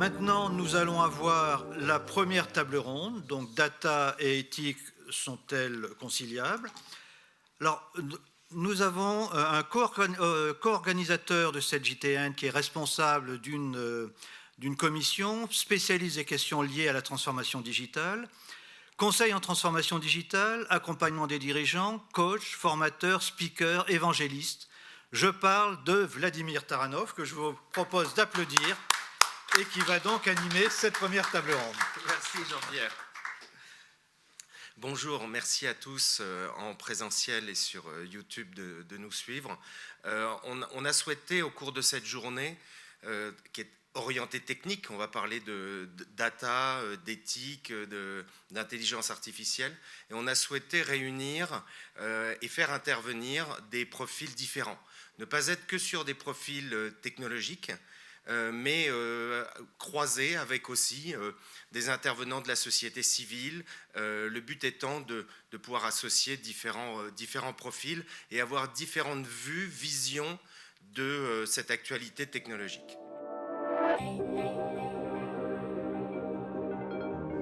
Maintenant, nous allons avoir la première table ronde. Donc, data et éthique sont-elles conciliables? Alors, nous avons un co-organisateur de cette JTN qui est responsable d'une commission spécialisée des questions liées à la transformation digitale. Conseil en transformation digitale, accompagnement des dirigeants, coach, formateur, speaker, évangéliste. Je parle de Vladimir Taranov, que je vous propose d'applaudir et qui va donc animer cette première table ronde. Merci Jean-Pierre. Bonjour, merci à tous en présentiel et sur YouTube de nous suivre. On a souhaité au cours de cette journée, qui est orientée technique, on va parler de data, d'éthique, d'intelligence artificielle, et on a souhaité réunir et faire intervenir des profils différents. Ne pas être que sur des profils technologiques, mais croisés avec aussi des intervenants de la société civile, le but étant de pouvoir associer différents profils et avoir différentes visions de cette actualité technologique.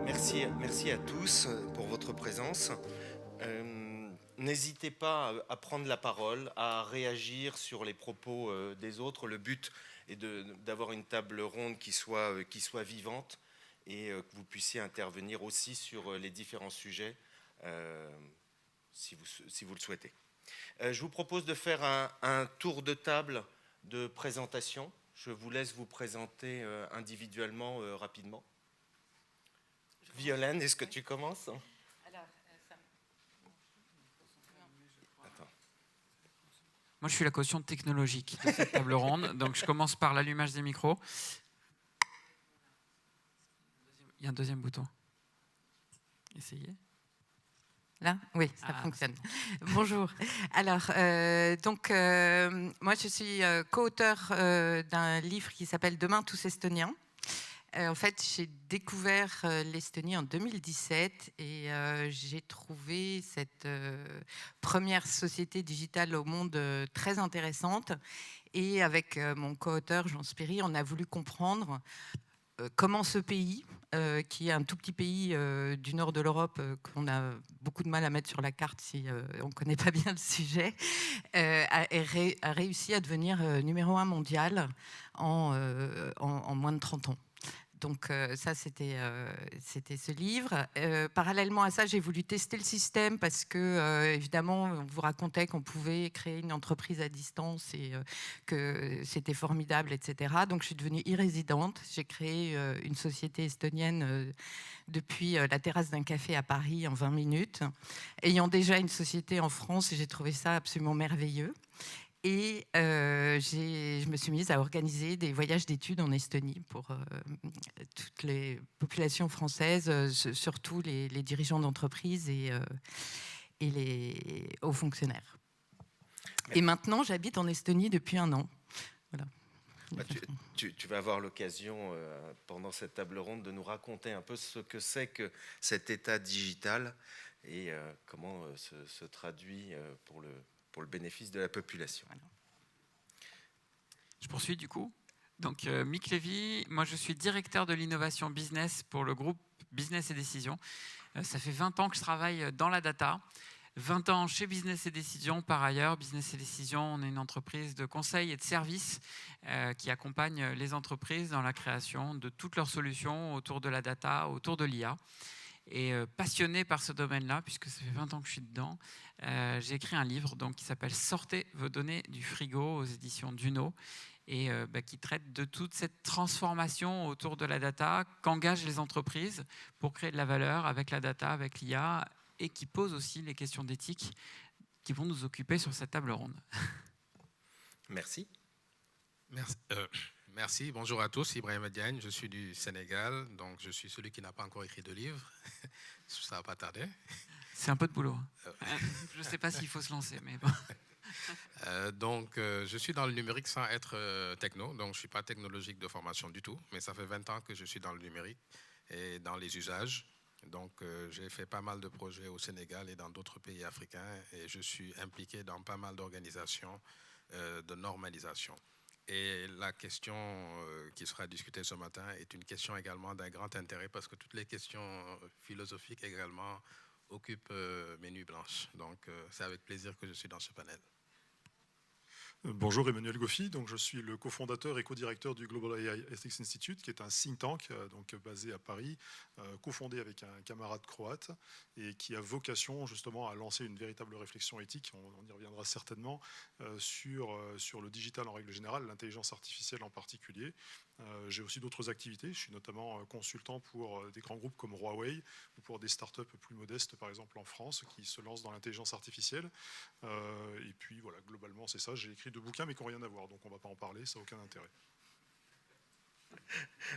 Merci à tous pour votre présence. N'hésitez pas à prendre la parole, à réagir sur les propos des autres. Le but est d'avoir une table ronde qui soit vivante et que vous puissiez intervenir aussi sur les différents sujets si vous le souhaitez. Je vous propose de faire un tour de table de présentation. Je vous laisse vous présenter individuellement rapidement. Violaine, est-ce que tu commences ? Moi, je suis la caution technologique de cette table ronde, donc je commence par l'allumage des micros. Il y a un deuxième bouton. Essayez. Là, oui, ça fonctionne. Bonjour. Alors, moi, je suis co-auteur d'un livre qui s'appelle Demain tous estoniens. En fait, j'ai découvert l'Estonie en 2017 et j'ai trouvé cette première société digitale au monde très intéressante. Et avec mon co-auteur Jean Spéry, on a voulu comprendre comment ce pays, qui est un tout petit pays du nord de l'Europe, qu'on a beaucoup de mal à mettre sur la carte si on ne connaît pas bien le sujet, a réussi à devenir numéro 1 mondial en moins de 30 ans. Donc ça, c'était ce livre. Parallèlement à ça, j'ai voulu tester le système parce que, évidemment, on vous racontait qu'on pouvait créer une entreprise à distance et que c'était formidable, etc. Donc, je suis devenue e-résidente. J'ai créé une société estonienne depuis la terrasse d'un café à Paris en 20 minutes. Ayant déjà une société en France, j'ai trouvé ça absolument merveilleux. Et je me suis mise à organiser des voyages d'études en Estonie pour toutes les populations françaises, surtout les dirigeants d'entreprise et les hauts fonctionnaires. Et maintenant, j'habite en Estonie depuis 1 an. Voilà. Tu vas avoir l'occasion, pendant cette table ronde, de nous raconter un peu ce que c'est que cet état digital et comment se traduit pour le bénéfice de la population. Voilà. Je poursuis du coup. Donc, Mick Lévy, moi je suis directeur de l'innovation business pour le groupe Business et Décision. Ça fait 20 ans que je travaille dans la data, 20 ans chez Business et Décision. Par ailleurs, Business et Décision, on est une entreprise de conseil et de services qui accompagne les entreprises dans la création de toutes leurs solutions autour de la data, autour de l'IA. Et passionné par ce domaine-là, puisque ça fait 20 ans que je suis dedans, j'ai écrit un livre donc, qui s'appelle « Sortez vos données du frigo » aux éditions Duno, et qui traite de toute cette transformation autour de la data qu'engagent les entreprises pour créer de la valeur avec la data, avec l'IA, et qui pose aussi les questions d'éthique qui vont nous occuper sur cette table ronde. Merci. Merci, bonjour à tous, Ibrahim Diagne, je suis du Sénégal, donc je suis celui qui n'a pas encore écrit de livre, ça va pas tarder. C'est un peu de boulot. Je ne sais pas s'il faut se lancer, mais bon. Je suis dans le numérique sans être techno, donc je ne suis pas technologique de formation du tout, mais ça fait 20 ans que je suis dans le numérique et dans les usages. Donc j'ai fait pas mal de projets au Sénégal et dans d'autres pays africains et je suis impliqué dans pas mal d'organisations de normalisation. Et la question qui sera discutée ce matin est une question également d'un grand intérêt parce que toutes les questions philosophiques également occupent mes nuits blanches. Donc c'est avec plaisir que je suis dans ce panel. Bonjour, Emmanuel Goffi. Donc, je suis le cofondateur et co-directeur du Global AI Ethics Institute, qui est un think tank donc, basé à Paris, cofondé avec un camarade croate et qui a vocation justement à lancer une véritable réflexion éthique, on y reviendra certainement, sur le digital en règle générale, l'intelligence artificielle en particulier. J'ai aussi d'autres activités. Je suis notamment consultant pour des grands groupes comme Huawei ou pour des startups plus modestes, par exemple en France, qui se lancent dans l'intelligence artificielle. Et puis voilà, globalement, c'est ça. J'ai écrit 2 bouquins, mais qui n'ont rien à voir, donc on ne va pas en parler, ça n'a aucun intérêt.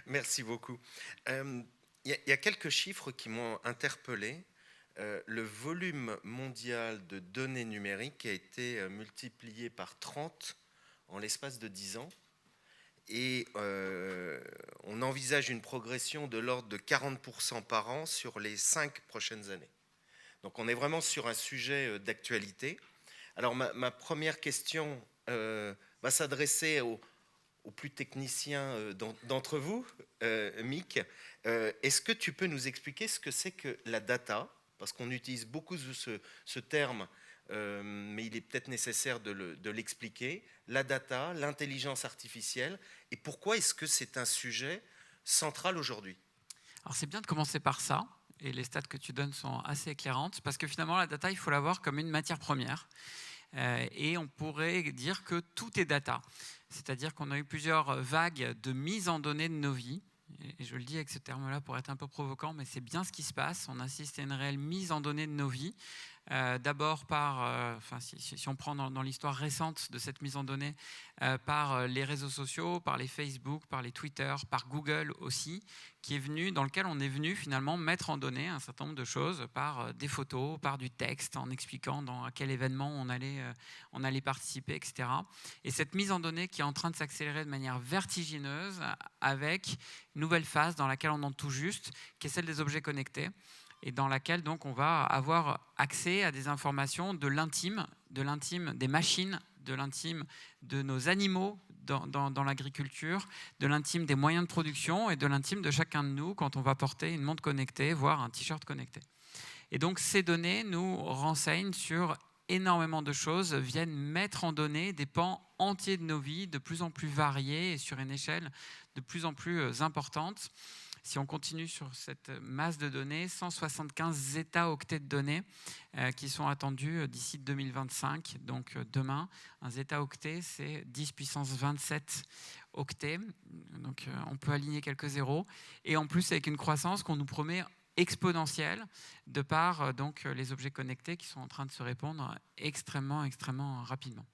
Merci beaucoup. Il y a quelques chiffres qui m'ont interpellé. Le volume mondial de données numériques a été multiplié par 30 en l'espace de 10 ans. Et on envisage une progression de l'ordre de 40% par an sur les 5 prochaines années. Donc on est vraiment sur un sujet d'actualité. Alors ma première question va s'adresser aux plus techniciens d'entre vous, Mick. Est-ce que tu peux nous expliquer ce que c'est que la data? Parce qu'on utilise beaucoup ce terme, mais il est peut-être nécessaire de l'expliquer. La data, l'intelligence artificielle, et pourquoi est-ce que c'est un sujet central aujourd'hui? Alors c'est bien de commencer par ça, et les stats que tu donnes sont assez éclairantes, parce que finalement la data, il faut la voir comme une matière première. Et on pourrait dire que tout est data. C'est-à-dire qu'on a eu plusieurs vagues de mise en données de nos vies. Et je le dis avec ce terme-là pour être un peu provoquant, mais c'est bien ce qui se passe. On assiste à une réelle mise en données de nos vies. D'abord par, si on prend dans l'histoire récente de cette mise en données, par les réseaux sociaux, par les Facebook, par les Twitter, par Google aussi, dans lequel on est venu finalement mettre en données un certain nombre de choses par des photos, par du texte, en expliquant à quel événement on allait participer, etc. Et cette mise en données qui est en train de s'accélérer de manière vertigineuse avec une nouvelle phase dans laquelle on entre tout juste, qui est celle des objets connectés, et dans laquelle donc on va avoir accès à des informations de l'intime des machines, de l'intime de nos animaux dans l'agriculture, de l'intime des moyens de production et de l'intime de chacun de nous quand on va porter une montre connectée, voire un t-shirt connecté. Et donc ces données nous renseignent sur énormément de choses, viennent mettre en données des pans entiers de nos vies, de plus en plus variés et sur une échelle de plus en plus importante. Si on continue sur cette masse de données, 175 zeta-octets de données qui sont attendus d'ici 2025. Donc demain, un zeta-octet, c'est 10 puissance 27 octets. Donc on peut aligner quelques zéros. Et en plus, avec une croissance qu'on nous promet exponentielle de par donc, les objets connectés qui sont en train de se répandre extrêmement, extrêmement rapidement.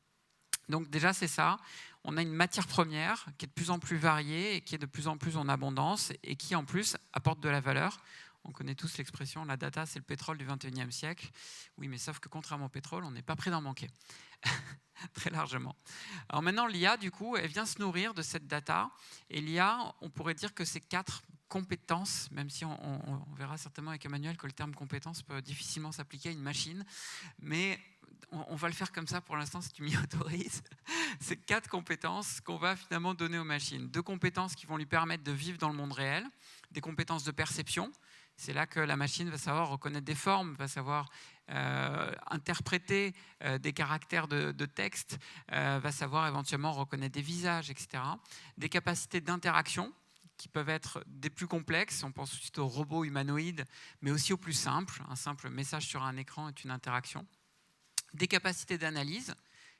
Donc déjà, c'est ça. On a une matière première qui est de plus en plus variée et qui est de plus en plus en abondance et qui, en plus, apporte de la valeur. On connaît tous l'expression « la data, c'est le pétrole du 21e siècle ». Oui, mais sauf que contrairement au pétrole, on n'est pas prêt d'en manquer. Très largement. Alors maintenant, l'IA, du coup, elle vient se nourrir de cette data. Et l'IA, on pourrait dire que c'est 4 compétences, même si on verra certainement avec Emmanuel que le terme compétence peut difficilement s'appliquer à une machine. Mais on va le faire comme ça pour l'instant si tu m'y autorises. C'est 4 compétences qu'on va finalement donner aux machines. 2 compétences qui vont lui permettre de vivre dans le monde réel, des compétences de perception. C'est là que la machine va savoir reconnaître des formes, va savoir interpréter des caractères de texte, va savoir éventuellement reconnaître des visages, etc. Des capacités d'interaction qui peuvent être des plus complexes, on pense aussi aux robots humanoïdes, mais aussi aux plus simples. Un simple message sur un écran est une interaction. Des capacités d'analyse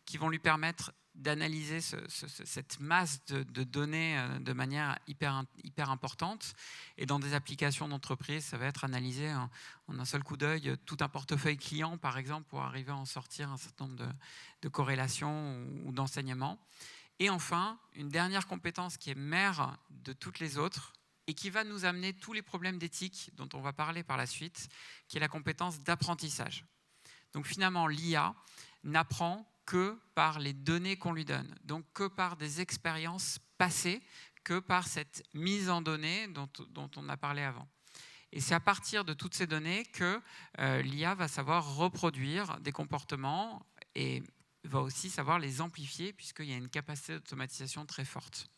qui vont lui permettre d'analyser cette masse de données de manière hyper importante. Et dans des applications d'entreprise, ça va être analysé en un seul coup d'œil tout un portefeuille client, par exemple, pour arriver à en sortir un certain nombre de corrélations ou d'enseignements. Et enfin, une dernière compétence qui est mère de toutes les autres et qui va nous amener tous les problèmes d'éthique dont on va parler par la suite, qui est la compétence d'apprentissage. Donc finalement, l'IA n'apprend que par les données qu'on lui donne, donc que par des expériences passées, que par cette mise en données dont on a parlé avant. Et c'est à partir de toutes ces données que l'IA va savoir reproduire des comportements et va aussi savoir les amplifier puisqu'il y a une capacité d'automatisation très forte.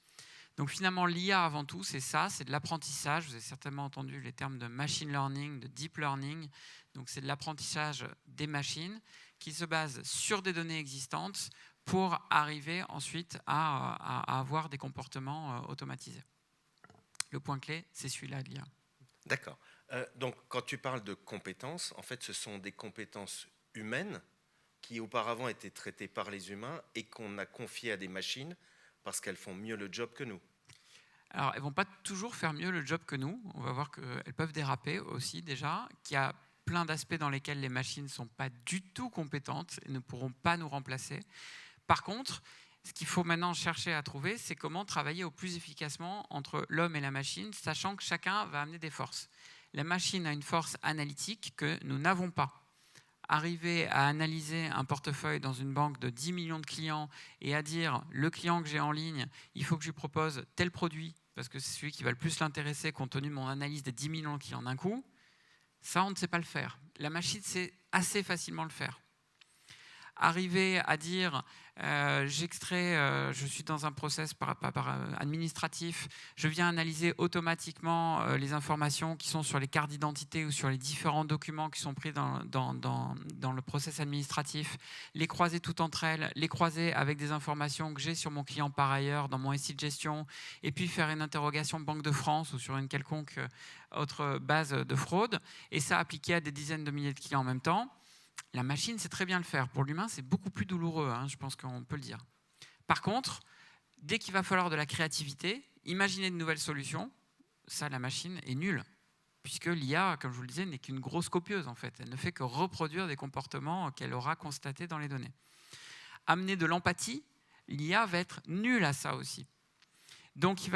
Donc finalement, l'IA avant tout, c'est ça, c'est de l'apprentissage. Vous avez certainement entendu les termes de machine learning, de deep learning. Donc c'est de l'apprentissage des machines qui se base sur des données existantes pour arriver ensuite à avoir des comportements automatisés. Le point clé, c'est celui-là de l'IA. D'accord. Donc, quand tu parles de compétences, en fait, ce sont des compétences humaines qui auparavant étaient traitées par les humains et qu'on a confiées à des machines parce qu'elles font mieux le job que nous. Alors, elles ne vont pas toujours faire mieux le job que nous. On va voir qu'elles peuvent déraper aussi déjà, qu'il y a plein d'aspects dans lesquels les machines ne sont pas du tout compétentes et ne pourront pas nous remplacer. Par contre, ce qu'il faut maintenant chercher à trouver, c'est comment travailler au plus efficacement entre l'homme et la machine, sachant que chacun va amener des forces. La machine a une force analytique que nous n'avons pas. Arriver à analyser un portefeuille dans une banque de 10 millions de clients et à dire le client que j'ai en ligne, il faut que je lui propose tel produit parce que c'est celui qui va le plus l'intéresser compte tenu de mon analyse des 10 millions de clients d'un coup, ça on ne sait pas le faire. La machine sait assez facilement le faire. Arriver à dire j'extrais, je suis dans un process administratif, je viens analyser automatiquement les informations qui sont sur les cartes d'identité ou sur les différents documents qui sont pris dans le process administratif, les croiser toutes entre elles, les croiser avec des informations que j'ai sur mon client par ailleurs dans mon SI de gestion, et puis faire une interrogation Banque de France ou sur une quelconque autre base de fraude, et ça appliqué à des dizaines de milliers de clients en même temps. La machine sait très bien le faire. Pour l'humain, c'est beaucoup plus douloureux, hein, je pense qu'on peut le dire. Par contre, dès qu'il va falloir de la créativité, imaginer de nouvelles solutions, ça, la machine est nulle. Puisque l'IA, comme je vous le disais, n'est qu'une grosse copieuse, en fait. Elle ne fait que reproduire des comportements qu'elle aura constatés dans les données. Amener de l'empathie, l'IA va être nulle à ça aussi. Donc, il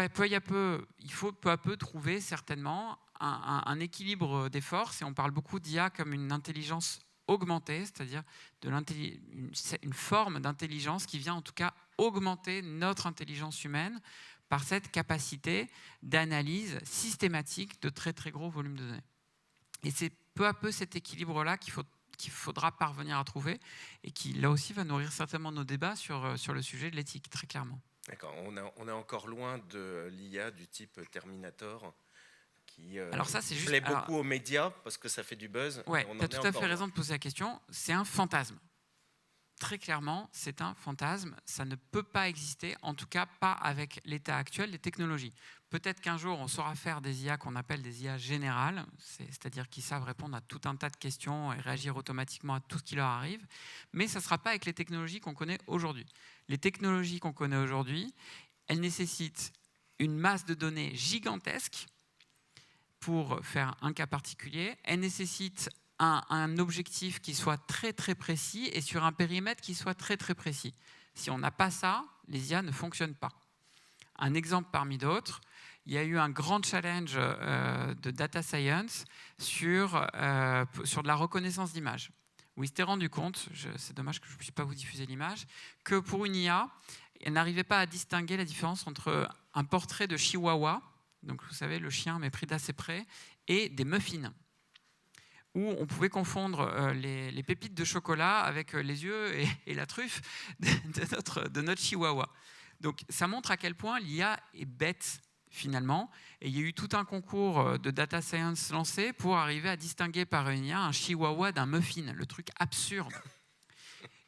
faut peu à peu trouver certainement un équilibre des forces. Et on parle beaucoup d'IA comme une intelligence augmentée, c'est-à-dire une forme d'intelligence qui vient en tout cas augmenter notre intelligence humaine par cette capacité d'analyse systématique de très très gros volumes de données. Et c'est peu à peu cet équilibre-là qu'il faudra parvenir à trouver et qui là aussi va nourrir certainement nos débats sur le sujet de l'éthique, très clairement. D'accord, on est encore loin de l'IA du type Terminator qui alors ça, c'est juste, plaît beaucoup aux médias parce que ça fait du buzz. Ouais, tu as tout à fait raison de poser la question. C'est un fantasme. Très clairement, c'est un fantasme. Ça ne peut pas exister, en tout cas pas avec l'état actuel des technologies. Peut-être qu'un jour, on saura faire des IA qu'on appelle des IA générales, c'est-à-dire qui savent répondre à tout un tas de questions et réagir automatiquement à tout ce qui leur arrive, mais ça ne sera pas avec les technologies qu'on connaît aujourd'hui. Les technologies qu'on connaît aujourd'hui, elles nécessitent une masse de données gigantesque pour faire un cas particulier. Elles nécessitent un objectif qui soit très très précis et sur un périmètre qui soit très très précis. Si on n'a pas ça, les IA ne fonctionnent pas. Un exemple parmi d'autres, il y a eu un grand challenge de data science sur de la reconnaissance d'images, où ils s'étaient rendu compte, c'est dommage que je ne puisse pas vous diffuser l'image, que pour une IA, elle n'arrivait pas à distinguer la différence entre un portrait de chihuahua, donc vous savez, le chien mais pris d'assez près, et des muffins, où on pouvait confondre les pépites de chocolat avec les yeux et la truffe de notre chihuahua. Donc ça montre à quel point l'IA est bête finalement, et il y a eu tout un concours de data science lancé pour arriver à distinguer par une IA un chihuahua d'un muffin, le truc absurde.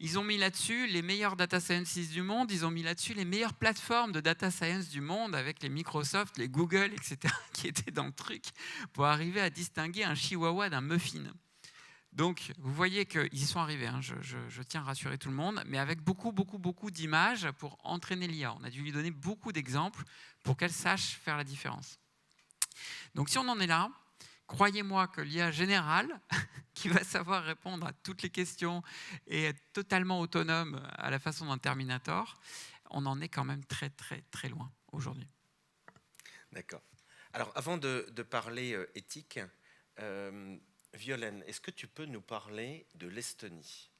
Ils ont mis là-dessus les meilleurs data scientists du monde, ils ont mis là-dessus les meilleures plateformes de data science du monde avec les Microsoft, les Google, etc. qui étaient dans le truc pour arriver à distinguer un chihuahua d'un muffin. Donc, vous voyez qu'ils y sont arrivés, hein, je tiens à rassurer tout le monde, mais avec beaucoup, beaucoup, beaucoup d'images pour entraîner l'IA. On a dû lui donner beaucoup d'exemples pour qu'elle sache faire la différence. Donc, si on en est là, croyez-moi que l'IA générale, qui va savoir répondre à toutes les questions et être totalement autonome à la façon d'un Terminator, on en est quand même très, très, très loin aujourd'hui. D'accord. Alors, avant de parler éthique, Violaine, est-ce que tu peux nous parler de l'Estonie?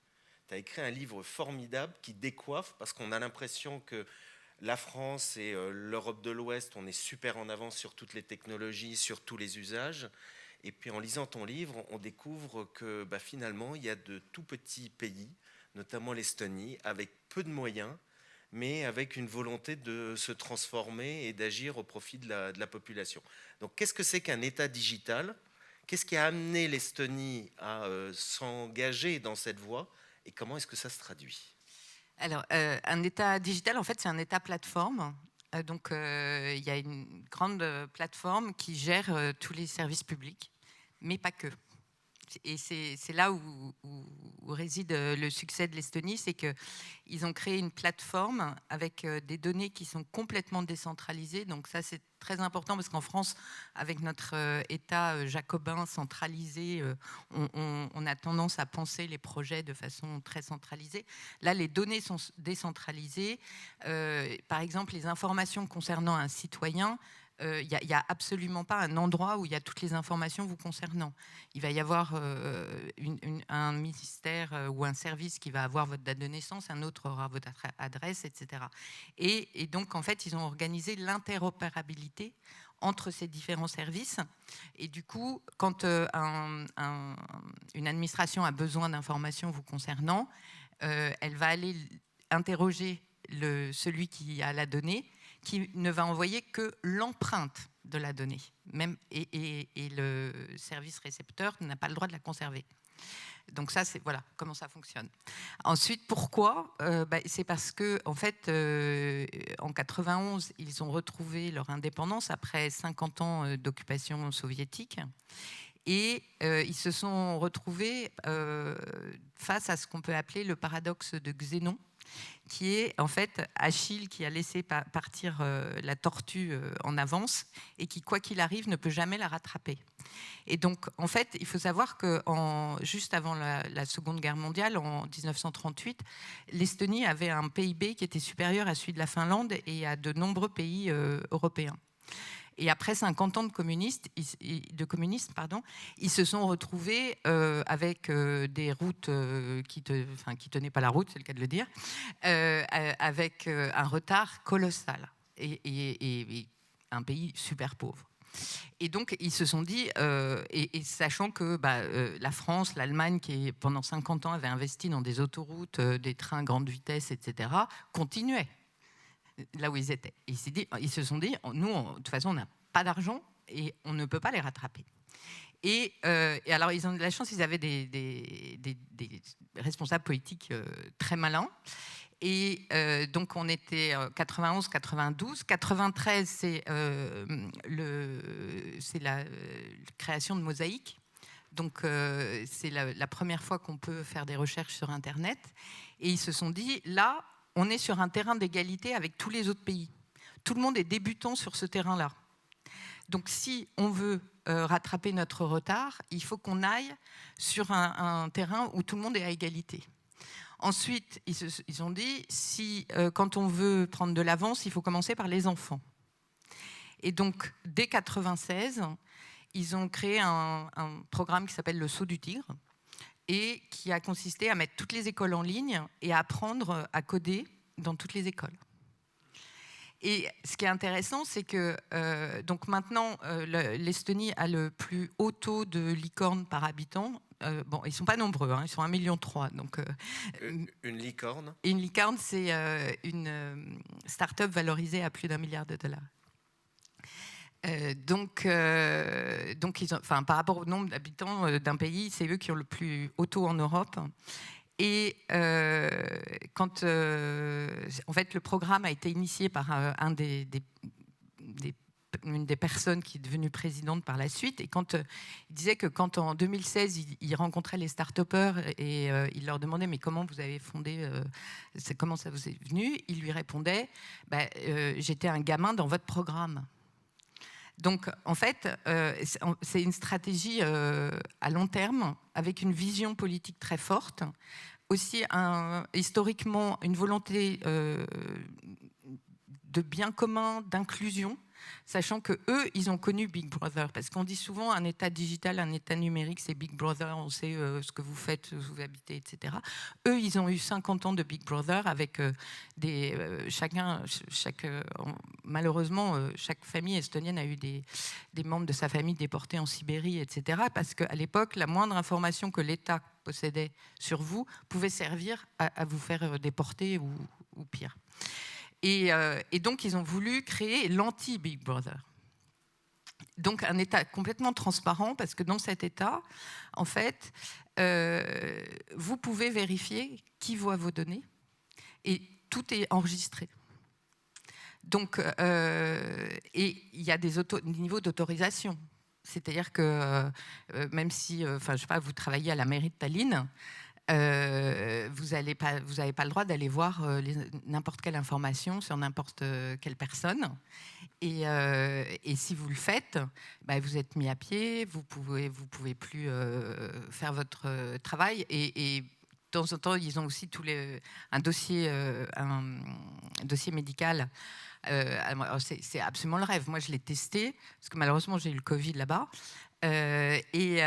Tu as écrit un livre formidable qui décoiffe parce qu'on a l'impression que la France et l'Europe de l'Ouest, on est super en avance sur toutes les technologies, sur tous les usages. Et puis en lisant ton livre, on découvre que finalement, il y a de tout petits pays, notamment l'Estonie, avec peu de moyens, mais avec une volonté de se transformer et d'agir au profit de la population. Donc qu'est-ce que c'est qu'un État digital ? Qu'est-ce qui a amené l'Estonie à s'engager dans cette voie et comment est-ce que ça se traduit ? Alors, un État digital, en fait, c'est un État plateforme. Donc, il y a une grande plateforme qui gère tous les services publics, mais pas que. Et c'est là où réside le succès de l'Estonie, c'est qu'ils ont créé une plateforme avec des données qui sont complètement décentralisées. Donc ça, c'est très important parce qu'en France, avec notre État jacobin centralisé, on a tendance à penser les projets de façon très centralisée. Là, les données sont décentralisées. Par exemple, les informations concernant un citoyen, il n'y a absolument pas un endroit où il y a toutes les informations vous concernant. Il va y avoir un ministère ou un service qui va avoir votre date de naissance, un autre aura votre adresse, etc. Et donc, en fait, ils ont organisé l'interopérabilité entre ces différents services. Et du coup, quand une administration a besoin d'informations vous concernant, elle va aller interroger celui qui a la donnée, qui ne va envoyer que l'empreinte de la donnée. Et le service récepteur n'a pas le droit de la conserver. Donc ça, c'est voilà comment ça fonctionne. Ensuite, pourquoi ? C'est parce que en fait, en 91, ils ont retrouvé leur indépendance après 50 ans d'occupation soviétique. Et ils se sont retrouvés face à ce qu'on peut appeler le paradoxe de Xénon, qui est en fait Achille qui a laissé partir la tortue en avance et qui, quoi qu'il arrive, ne peut jamais la rattraper. Et donc, en fait, il faut savoir que juste avant la Seconde Guerre mondiale, en 1938, l'Estonie avait un PIB qui était supérieur à celui de la Finlande et à de nombreux pays européens. Et après 50 ans de communisme, ils se sont retrouvés avec des routes qui tenaient pas la route, c'est le cas de le dire, avec un retard colossal et un pays super pauvre. Et donc, ils se sont dit, et sachant que la France, l'Allemagne, qui pendant 50 ans avait investi dans des autoroutes, des trains grande vitesse, etc., continuaient là où ils étaient. Ils se sont dit, nous, de toute façon, on n'a pas d'argent et on ne peut pas les rattraper. Et alors, ils ont de la chance, ils avaient des responsables politiques très malins. Et donc, on était 91, 92. 93, c'est la création de Mosaïque. Donc, c'est la première fois qu'on peut faire des recherches sur Internet. Et ils se sont dit, là, on est sur un terrain d'égalité avec tous les autres pays. Tout le monde est débutant sur ce terrain-là. Donc, si on veut rattraper notre retard, il faut qu'on aille sur un terrain où tout le monde est à égalité. Ensuite, ils ont dit, quand on veut prendre de l'avance, il faut commencer par les enfants. Et donc, dès 1996, ils ont créé un programme qui s'appelle le Saut du Tigre, et qui a consisté à mettre toutes les écoles en ligne et à apprendre à coder dans toutes les écoles. Et ce qui est intéressant, c'est que donc maintenant, l'Estonie a le plus haut taux de licornes par habitant. Bon, ils ne sont pas nombreux, hein, ils sont 1,3 million. Donc, une licorne ? Une licorne, c'est une start-up valorisée à plus d'1 milliard de dollars. Donc par rapport au nombre d'habitants d'un pays, c'est eux qui ont le plus haut taux en Europe. Et en fait, le programme a été initié par une des personnes qui est devenue présidente par la suite. Et il disait que quand en 2016, il rencontrait les start-upers et il leur demandait « Mais comment vous avez fondé comment ça vous est venu ?» Il lui répondait j'étais un gamin dans votre programme. Donc, en fait, c'est une stratégie à long terme, avec une vision politique très forte, aussi historiquement une volonté de bien commun, d'inclusion, sachant que eux, ils ont connu Big Brother, parce qu'on dit souvent un État digital, un État numérique, c'est Big Brother, on sait ce que vous faites, où vous habitez, etc. Eux, ils ont eu 50 ans de Big Brother avec malheureusement, chaque famille estonienne a eu des membres de sa famille déportés en Sibérie, etc. Parce qu'à l'époque, la moindre information que l'État possédait sur vous pouvait servir à vous faire déporter ou pire. Et donc, ils ont voulu créer l'anti-Big Brother. Donc, un État complètement transparent, parce que dans cet État, en fait, vous pouvez vérifier qui voit vos données, et tout est enregistré. Donc, et il y a des niveaux d'autorisation. C'est-à-dire que même si, je sais pas, vous travaillez à la mairie de Tallinn, vous n'avez pas le droit d'aller voir n'importe quelle information sur n'importe quelle personne. Et si vous le faites, vous êtes mis à pied, vous pouvez plus faire votre travail. Et de temps en temps, ils ont aussi un dossier médical. C'est absolument le rêve. Moi, je l'ai testé, parce que malheureusement, j'ai eu le Covid là-bas. Et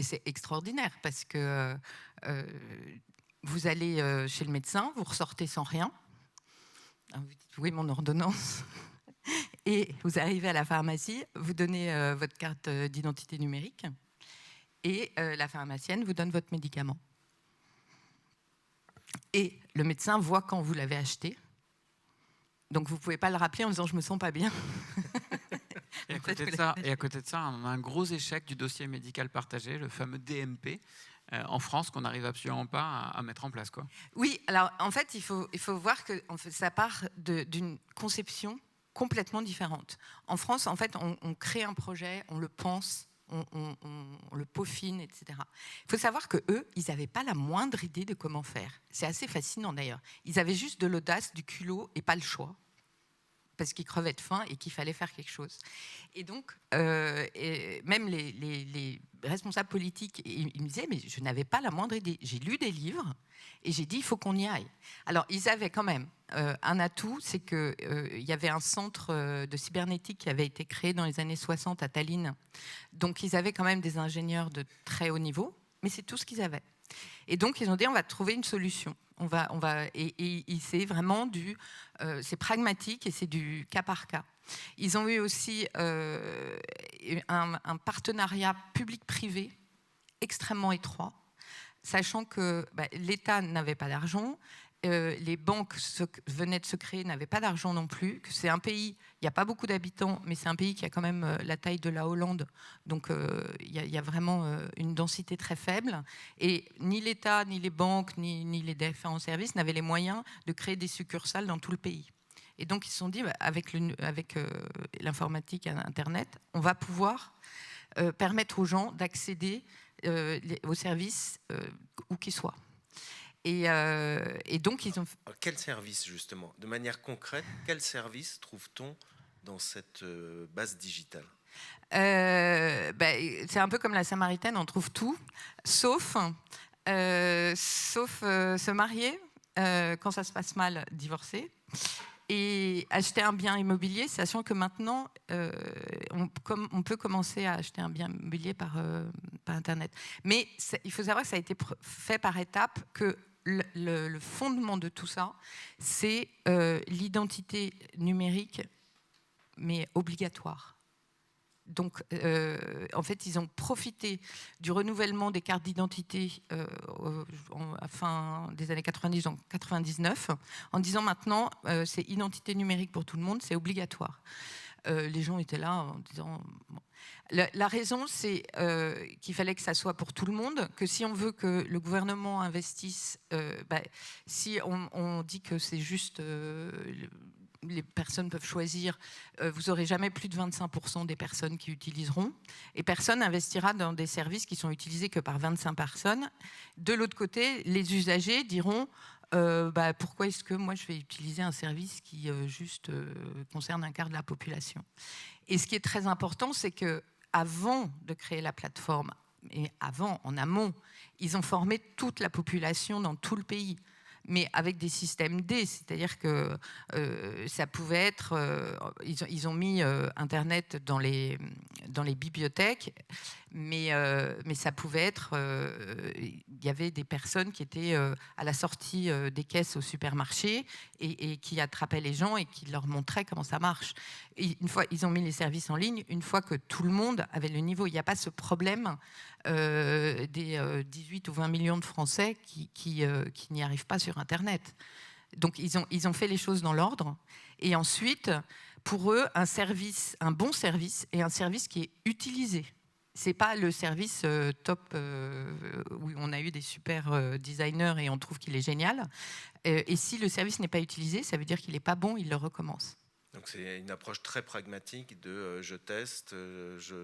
c'est extraordinaire, parce que vous allez chez le médecin, vous ressortez sans rien. Vous dites, oui, mon ordonnance. Et vous arrivez à la pharmacie, vous donnez votre carte d'identité numérique, et la pharmacienne vous donne votre médicament. Et le médecin voit quand vous l'avez acheté. Donc vous ne pouvez pas le rappeler en disant « je me sens pas bien ». Et à côté de ça, on a un gros échec du dossier médical partagé, le fameux DMP, en France, qu'on n'arrive absolument pas à mettre en place, quoi. Oui, alors en fait, il faut voir que ça part d'une conception complètement différente. En France, en fait, on crée un projet, on le pense, on le peaufine, etc. Il faut savoir qu'eux, ils n'avaient pas la moindre idée de comment faire. C'est assez fascinant d'ailleurs. Ils avaient juste de l'audace, du culot et pas le choix, parce qu'ils crevaient de faim et qu'il fallait faire quelque chose. Et donc, même les responsables politiques, ils me disaient, mais je n'avais pas la moindre idée. J'ai lu des livres et j'ai dit, il faut qu'on y aille. Alors, ils avaient quand même un atout, c'est qu'il y avait un centre de cybernétique qui avait été créé dans les années 60 à Tallinn. Donc, ils avaient quand même des ingénieurs de très haut niveau, mais c'est tout ce qu'ils avaient. Et donc, ils ont dit, on va trouver une solution. Et c'est vraiment c'est pragmatique et c'est du cas par cas. Ils ont eu aussi un partenariat public-privé extrêmement étroit, sachant que l'État n'avait pas d'argent, les banques venaient de se créer, n'avaient pas d'argent non plus, que c'est un pays, il n'y a pas beaucoup d'habitants, mais c'est un pays qui a quand même la taille de la Hollande, donc il y a vraiment une densité très faible, et ni l'État, ni les banques, ni les différents services n'avaient les moyens de créer des succursales dans tout le pays. Et donc ils se sont dit, avec l'informatique et Internet, on va pouvoir permettre aux gens d'accéder aux services où qu'ils soient. Et donc, ils ont... Quel service, justement? De manière concrète, quel service trouve-t-on dans cette base digitale? C'est un peu comme la Samaritaine, on trouve tout, sauf se marier, quand ça se passe mal, divorcer, et acheter un bien immobilier, sachant que maintenant, on peut commencer à acheter un bien immobilier par Internet. Mais il faut savoir que ça a été fait par étapes, que le fondement de tout ça, c'est l'identité numérique, mais obligatoire. Donc, en fait, ils ont profité du renouvellement des cartes d'identité à fin des années 90, donc 99, en disant maintenant, c'est identité numérique pour tout le monde, c'est obligatoire. Les gens étaient là en disant... Bon. La raison, c'est qu'il fallait que ça soit pour tout le monde, que si on veut que le gouvernement investisse, si on dit que c'est juste... les personnes peuvent choisir, vous n'aurez jamais plus de 25% des personnes qui utiliseront, et personne n'investira dans des services qui sont utilisés que par 25 personnes. De l'autre côté, les usagers diront pourquoi est-ce que moi je vais utiliser un service qui juste concerne un quart de la population. Et ce qui est très important, c'est que avant de créer la plateforme, et en amont, ils ont formé toute la population dans tout le pays, mais avec des systèmes D, c'est-à-dire que ça pouvait être... ils ont mis Internet dans les bibliothèques, Mais ça pouvait être... Il y avait des personnes qui étaient à la sortie des caisses au supermarché et qui attrapaient les gens et qui leur montraient comment ça marche. Et une fois, ils ont mis les services en ligne, une fois que tout le monde avait le niveau. Il n'y a pas ce problème des 18 ou 20 millions de Français qui n'y arrivent pas sur Internet. Donc, ils ont fait les choses dans l'ordre. Et ensuite, pour eux, un bon service est un service qui est utilisé. C'est pas le service top où on a eu des super designers et on trouve qu'il est génial. Et si le service n'est pas utilisé, ça veut dire qu'il n'est pas bon, il le recommence. Donc c'est une approche très pragmatique de je teste,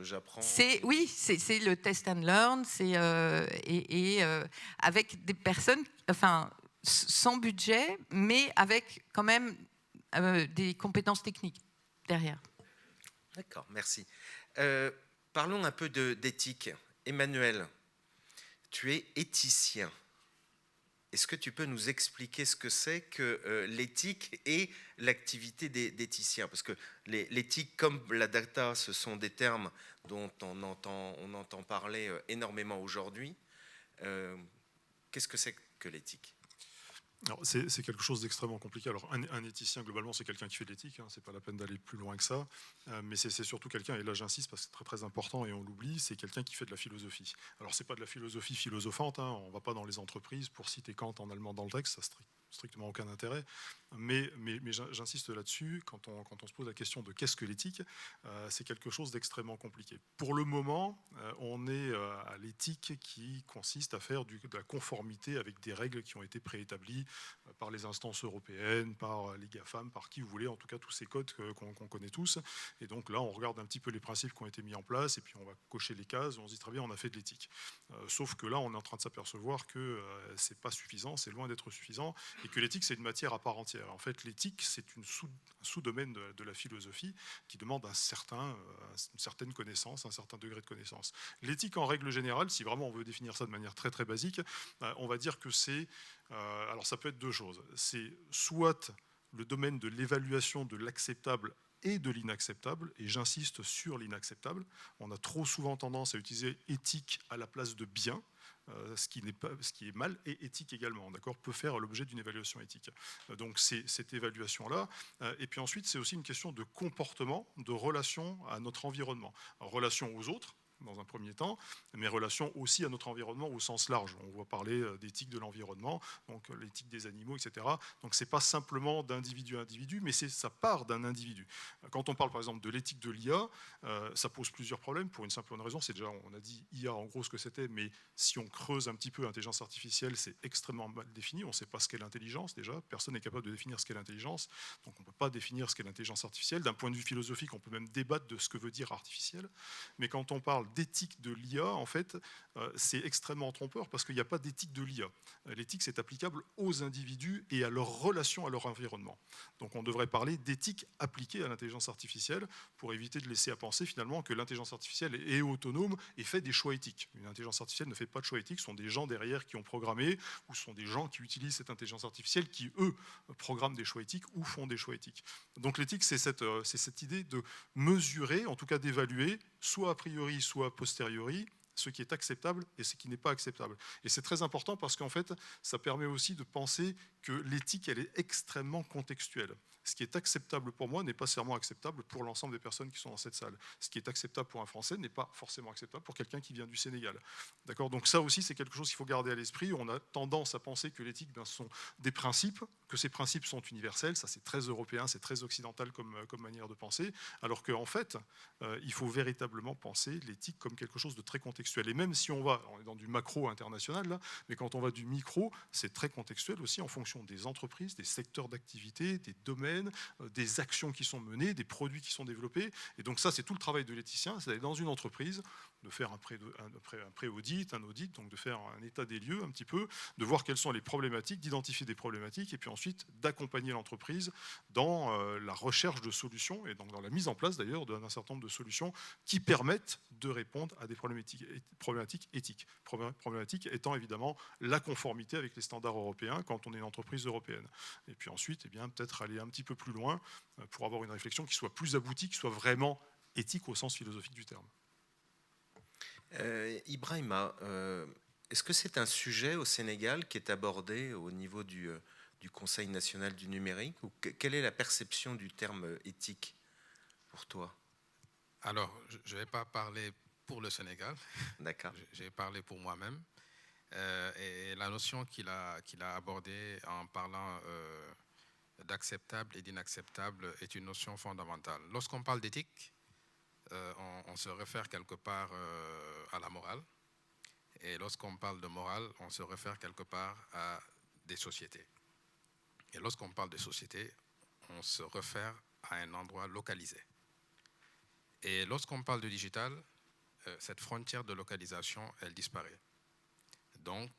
j'apprends. Oui, c'est le test and learn, avec des personnes, enfin, sans budget, mais avec quand même des compétences techniques derrière. D'accord, merci. Parlons un peu d'éthique. Emmanuel, tu es éthicien. Est-ce que tu peux nous expliquer ce que c'est que l'éthique et l'activité d'éthicien? Parce que l'éthique comme la data, ce sont des termes dont on entend parler énormément aujourd'hui. Qu'est-ce que c'est que l'éthique? C'est quelque chose d'extrêmement compliqué. Alors, un éthicien, globalement, c'est quelqu'un qui fait de l'éthique. Ce n'est pas la peine d'aller plus loin que ça. Mais c'est surtout quelqu'un, et là j'insiste parce que c'est très très important et on l'oublie, c'est quelqu'un qui fait de la philosophie. Alors, ce n'est pas de la philosophie philosophante. On ne va pas dans les entreprises pour citer Kant en allemand dans le texte. Ça n'a strictement aucun intérêt. Mais j'insiste là-dessus, quand on se pose la question de qu'est-ce que l'éthique, c'est quelque chose d'extrêmement compliqué. Pour le moment, on est à l'éthique qui consiste à faire de la conformité avec des règles qui ont été préétablies par les instances européennes, par les GAFAM, par qui vous voulez, en tout cas tous ces codes qu'on connaît tous. Et donc là, on regarde un petit peu les principes qui ont été mis en place et puis on va cocher les cases, on se dit très bien, on a fait de l'éthique. Sauf que là, on est en train de s'apercevoir que c'est pas suffisant, c'est loin d'être suffisant, et que l'éthique, c'est une matière à part entière. En fait, l'éthique, c'est un sous-domaine de la philosophie qui demande une certaine connaissance, un certain degré de connaissance. L'éthique, en règle générale, si vraiment on veut définir ça de manière très très basique, on va dire que c'est... alors ça peut être deux choses. C'est soit le domaine de l'évaluation de l'acceptable et de l'inacceptable, et j'insiste sur l'inacceptable. On a trop souvent tendance à utiliser éthique à la place de bien, ce qui est mal, et éthique également, d'accord, peut faire l'objet d'une évaluation éthique. Donc c'est cette évaluation-là. Et puis ensuite, c'est aussi une question de comportement, de relation à notre environnement, relation aux autres, dans un premier temps, mais relation aussi à notre environnement au sens large. On va parler d'éthique de l'environnement, donc l'éthique des animaux, etc. Donc c'est pas simplement d'individu à individu, mais ça part d'un individu. Quand on parle par exemple de l'éthique de l'IA, ça pose plusieurs problèmes pour une simple bonne raison. C'est déjà, on a dit IA en gros ce que c'était, mais si on creuse un petit peu l'intelligence artificielle, c'est extrêmement mal défini. On ne sait pas ce qu'est l'intelligence déjà. Personne n'est capable de définir ce qu'est l'intelligence. Donc on ne peut pas définir ce qu'est l'intelligence artificielle. D'un point de vue philosophique, on peut même débattre de ce que veut dire artificiel. Mais quand on parle d'éthique de l'IA, en fait, c'est extrêmement trompeur parce qu'il n'y a pas d'éthique de l'IA. L'éthique, c'est applicable aux individus et à leur relation à leur environnement. Donc on devrait parler d'éthique appliquée à l'intelligence artificielle pour éviter de laisser à penser finalement que l'intelligence artificielle est autonome et fait des choix éthiques. Une intelligence artificielle ne fait pas de choix éthiques, ce sont des gens derrière qui ont programmé, ou ce sont des gens qui utilisent cette intelligence artificielle qui, eux, programment des choix éthiques ou font des choix éthiques. Donc l'éthique, c'est cette idée de mesurer, en tout cas d'évaluer, soit a priori, soit a posteriori, ce qui est acceptable et ce qui n'est pas acceptable. Et c'est très important parce qu'en fait, ça permet aussi de penser que l'éthique, elle est extrêmement contextuelle. Ce qui est acceptable pour moi n'est pas nécessairement acceptable pour l'ensemble des personnes qui sont dans cette salle. Ce qui est acceptable pour un Français n'est pas forcément acceptable pour quelqu'un qui vient du Sénégal. D'accord ? Donc ça aussi, c'est quelque chose qu'il faut garder à l'esprit. On a tendance à penser que l'éthique, ce sont des principes, que ces principes sont universels. Ça, c'est très européen, c'est très occidental comme manière de penser. Alors qu'en fait, il faut véritablement penser l'éthique comme quelque chose de très contextuel. Et même si on est dans du macro international, là, mais quand on va du micro, c'est très contextuel aussi en fonction des entreprises, des secteurs d'activité, des domaines, des actions qui sont menées, des produits qui sont développés. Et donc ça, c'est tout le travail de l'éthicien, c'est d'aller dans une entreprise, de faire un pré-audit, un audit, donc de faire un état des lieux un petit peu, de voir quelles sont les problématiques, d'identifier des problématiques, et puis ensuite d'accompagner l'entreprise dans la recherche de solutions, et donc dans la mise en place d'ailleurs d'un certain nombre de solutions qui permettent de répondre à des problématiques éthiques. Problématique étant évidemment la conformité avec les standards européens quand on est une entreprise européenne. Et puis ensuite, peut-être aller un petit peu plus loin pour avoir une réflexion qui soit plus aboutie, qui soit vraiment éthique au sens philosophique du terme. Ibrahima, est-ce que c'est un sujet au Sénégal qui est abordé au niveau du Conseil national du numérique, ou quelle est la perception du terme éthique pour toi? Alors, je ne vais pas parler pour le Sénégal, D'accord. j'ai parlé pour moi-même. Et la notion qu'il a abordée en parlant d'acceptable et d'inacceptable est une notion fondamentale. Lorsqu'on parle d'éthique, on se réfère quelque part à la morale. Et lorsqu'on parle de morale, on se réfère quelque part à des sociétés. Et lorsqu'on parle de société, on se réfère à un endroit localisé. Et lorsqu'on parle de digital, cette frontière de localisation, elle disparaît. Donc,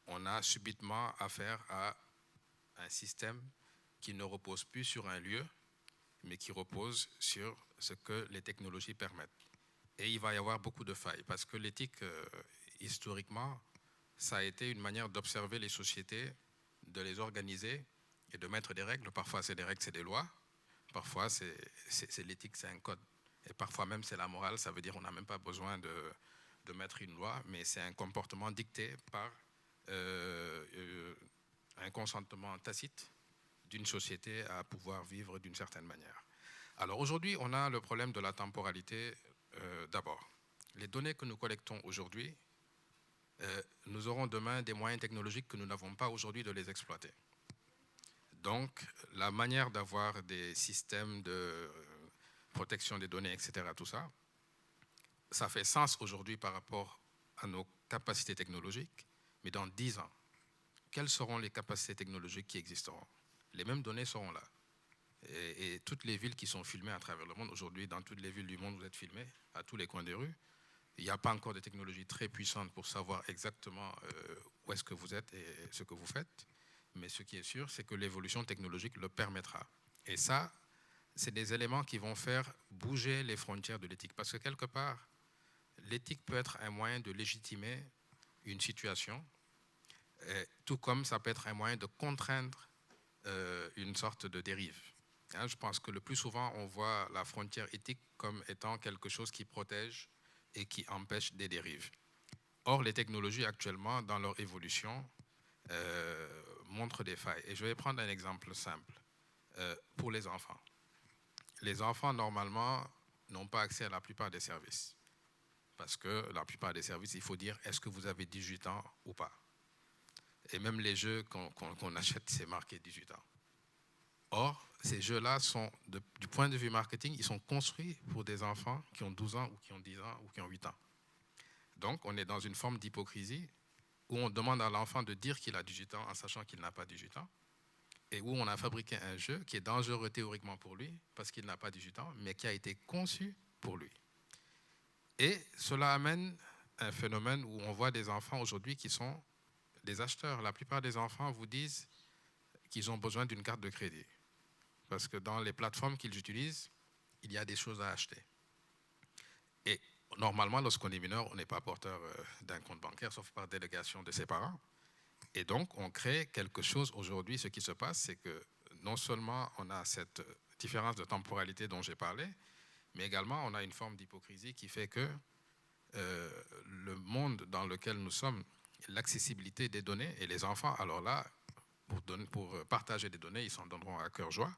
on a subitement affaire à un système qui ne repose plus sur un lieu, mais qui repose sur ce que les technologies permettent. Et il va y avoir beaucoup de failles, parce que l'éthique, historiquement, ça a été une manière d'observer les sociétés, de les organiser et de mettre des règles. Parfois, c'est des règles, c'est des lois. Parfois, c'est l'éthique, c'est un code. Et parfois même, c'est la morale. Ça veut dire qu'on n'a même pas besoin de mettre une loi, mais c'est un comportement dicté par un consentement tacite d'une société à pouvoir vivre d'une certaine manière. Alors aujourd'hui, on a le problème de la temporalité d'abord. Les données que nous collectons aujourd'hui, nous aurons demain des moyens technologiques que nous n'avons pas aujourd'hui de les exploiter. Donc, la manière d'avoir des systèmes de protection des données, etc., tout ça, ça fait sens aujourd'hui par rapport à nos capacités technologiques, mais dans 10 ans, quelles seront les capacités technologiques qui existeront? Les mêmes données seront là. Et toutes les villes qui sont filmées à travers le monde, aujourd'hui, dans toutes les villes du monde, vous êtes filmés, à tous les coins des rues. Il n'y a pas encore de technologie très puissante pour savoir exactement où est-ce que vous êtes et ce que vous faites. Mais ce qui est sûr, c'est que l'évolution technologique le permettra. Et ça, c'est des éléments qui vont faire bouger les frontières de l'éthique. Parce que quelque part, l'éthique peut être un moyen de légitimer une situation, tout comme ça peut être un moyen de contraindre une sorte de dérive. Hein, je pense que le plus souvent, on voit la frontière éthique comme étant quelque chose qui protège et qui empêche des dérives. Or, les technologies actuellement, dans leur évolution, montrent des failles. Et je vais prendre un exemple simple. Pour les enfants. Les enfants, normalement, n'ont pas accès à la plupart des services. Parce que la plupart des services, il faut dire, est-ce que vous avez 18 ans ou pas? Et même les jeux qu'on achète, c'est marqué 18 ans. Or, ces jeux-là sont, du point de vue marketing, ils sont construits pour des enfants qui ont 12 ans ou qui ont 10 ans ou qui ont 8 ans. Donc, on est dans une forme d'hypocrisie où on demande à l'enfant de dire qu'il a 18 ans en sachant qu'il n'a pas 18 ans et où on a fabriqué un jeu qui est dangereux théoriquement pour lui parce qu'il n'a pas 18 ans, mais qui a été conçu pour lui. Et cela amène un phénomène où on voit des enfants aujourd'hui qui sont des acheteurs. La plupart des enfants vous disent qu'ils ont besoin d'une carte de crédit. Parce que dans les plateformes qu'ils utilisent, il y a des choses à acheter. Et normalement, lorsqu'on est mineur, on n'est pas porteur d'un compte bancaire, sauf par délégation de ses parents. Et donc, on crée quelque chose aujourd'hui. Ce qui se passe, c'est que non seulement on a cette différence de temporalité dont j'ai parlé, mais également on a une forme d'hypocrisie qui fait que le monde dans lequel nous sommes, l'accessibilité des données, et les enfants, alors là, pour partager des données, ils s'en donneront à cœur joie,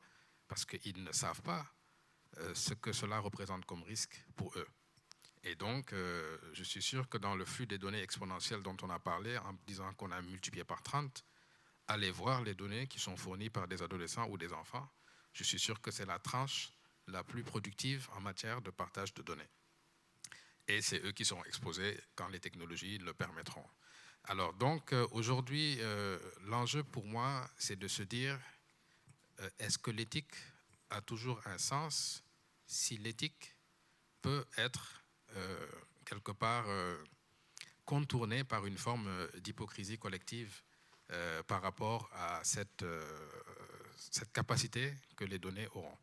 parce qu'ils ne savent pas ce que cela représente comme risque pour eux. Et donc, je suis sûr que dans le flux des données exponentielles dont on a parlé, en disant qu'on a multiplié par 30, allez voir les données qui sont fournies par des adolescents ou des enfants. Je suis sûr que c'est la tranche la plus productive en matière de partage de données. Et c'est eux qui seront exposés quand les technologies le permettront. Alors donc, aujourd'hui, l'enjeu pour moi, c'est de se dire, est-ce que l'éthique a toujours un sens si l'éthique peut être quelque part contournée par une forme d'hypocrisie collective par rapport à cette capacité que les données auront.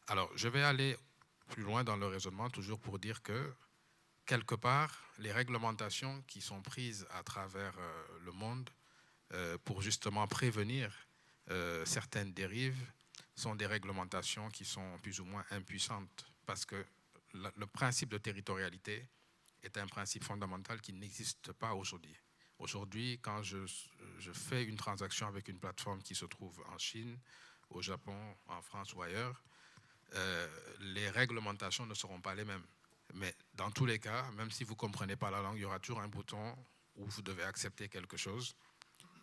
Alors, je vais aller plus loin dans le raisonnement, toujours pour dire que, quelque part, les réglementations qui sont prises à travers le monde pour justement prévenir certaines dérives sont des réglementations qui sont plus ou moins impuissantes parce que le principe de territorialité est un principe fondamental qui n'existe pas aujourd'hui. Aujourd'hui, quand je fais une transaction avec une plateforme qui se trouve en Chine, au Japon, en France ou ailleurs, les réglementations ne seront pas les mêmes. Mais dans tous les cas, même si vous ne comprenez pas la langue, il y aura toujours un bouton où vous devez accepter quelque chose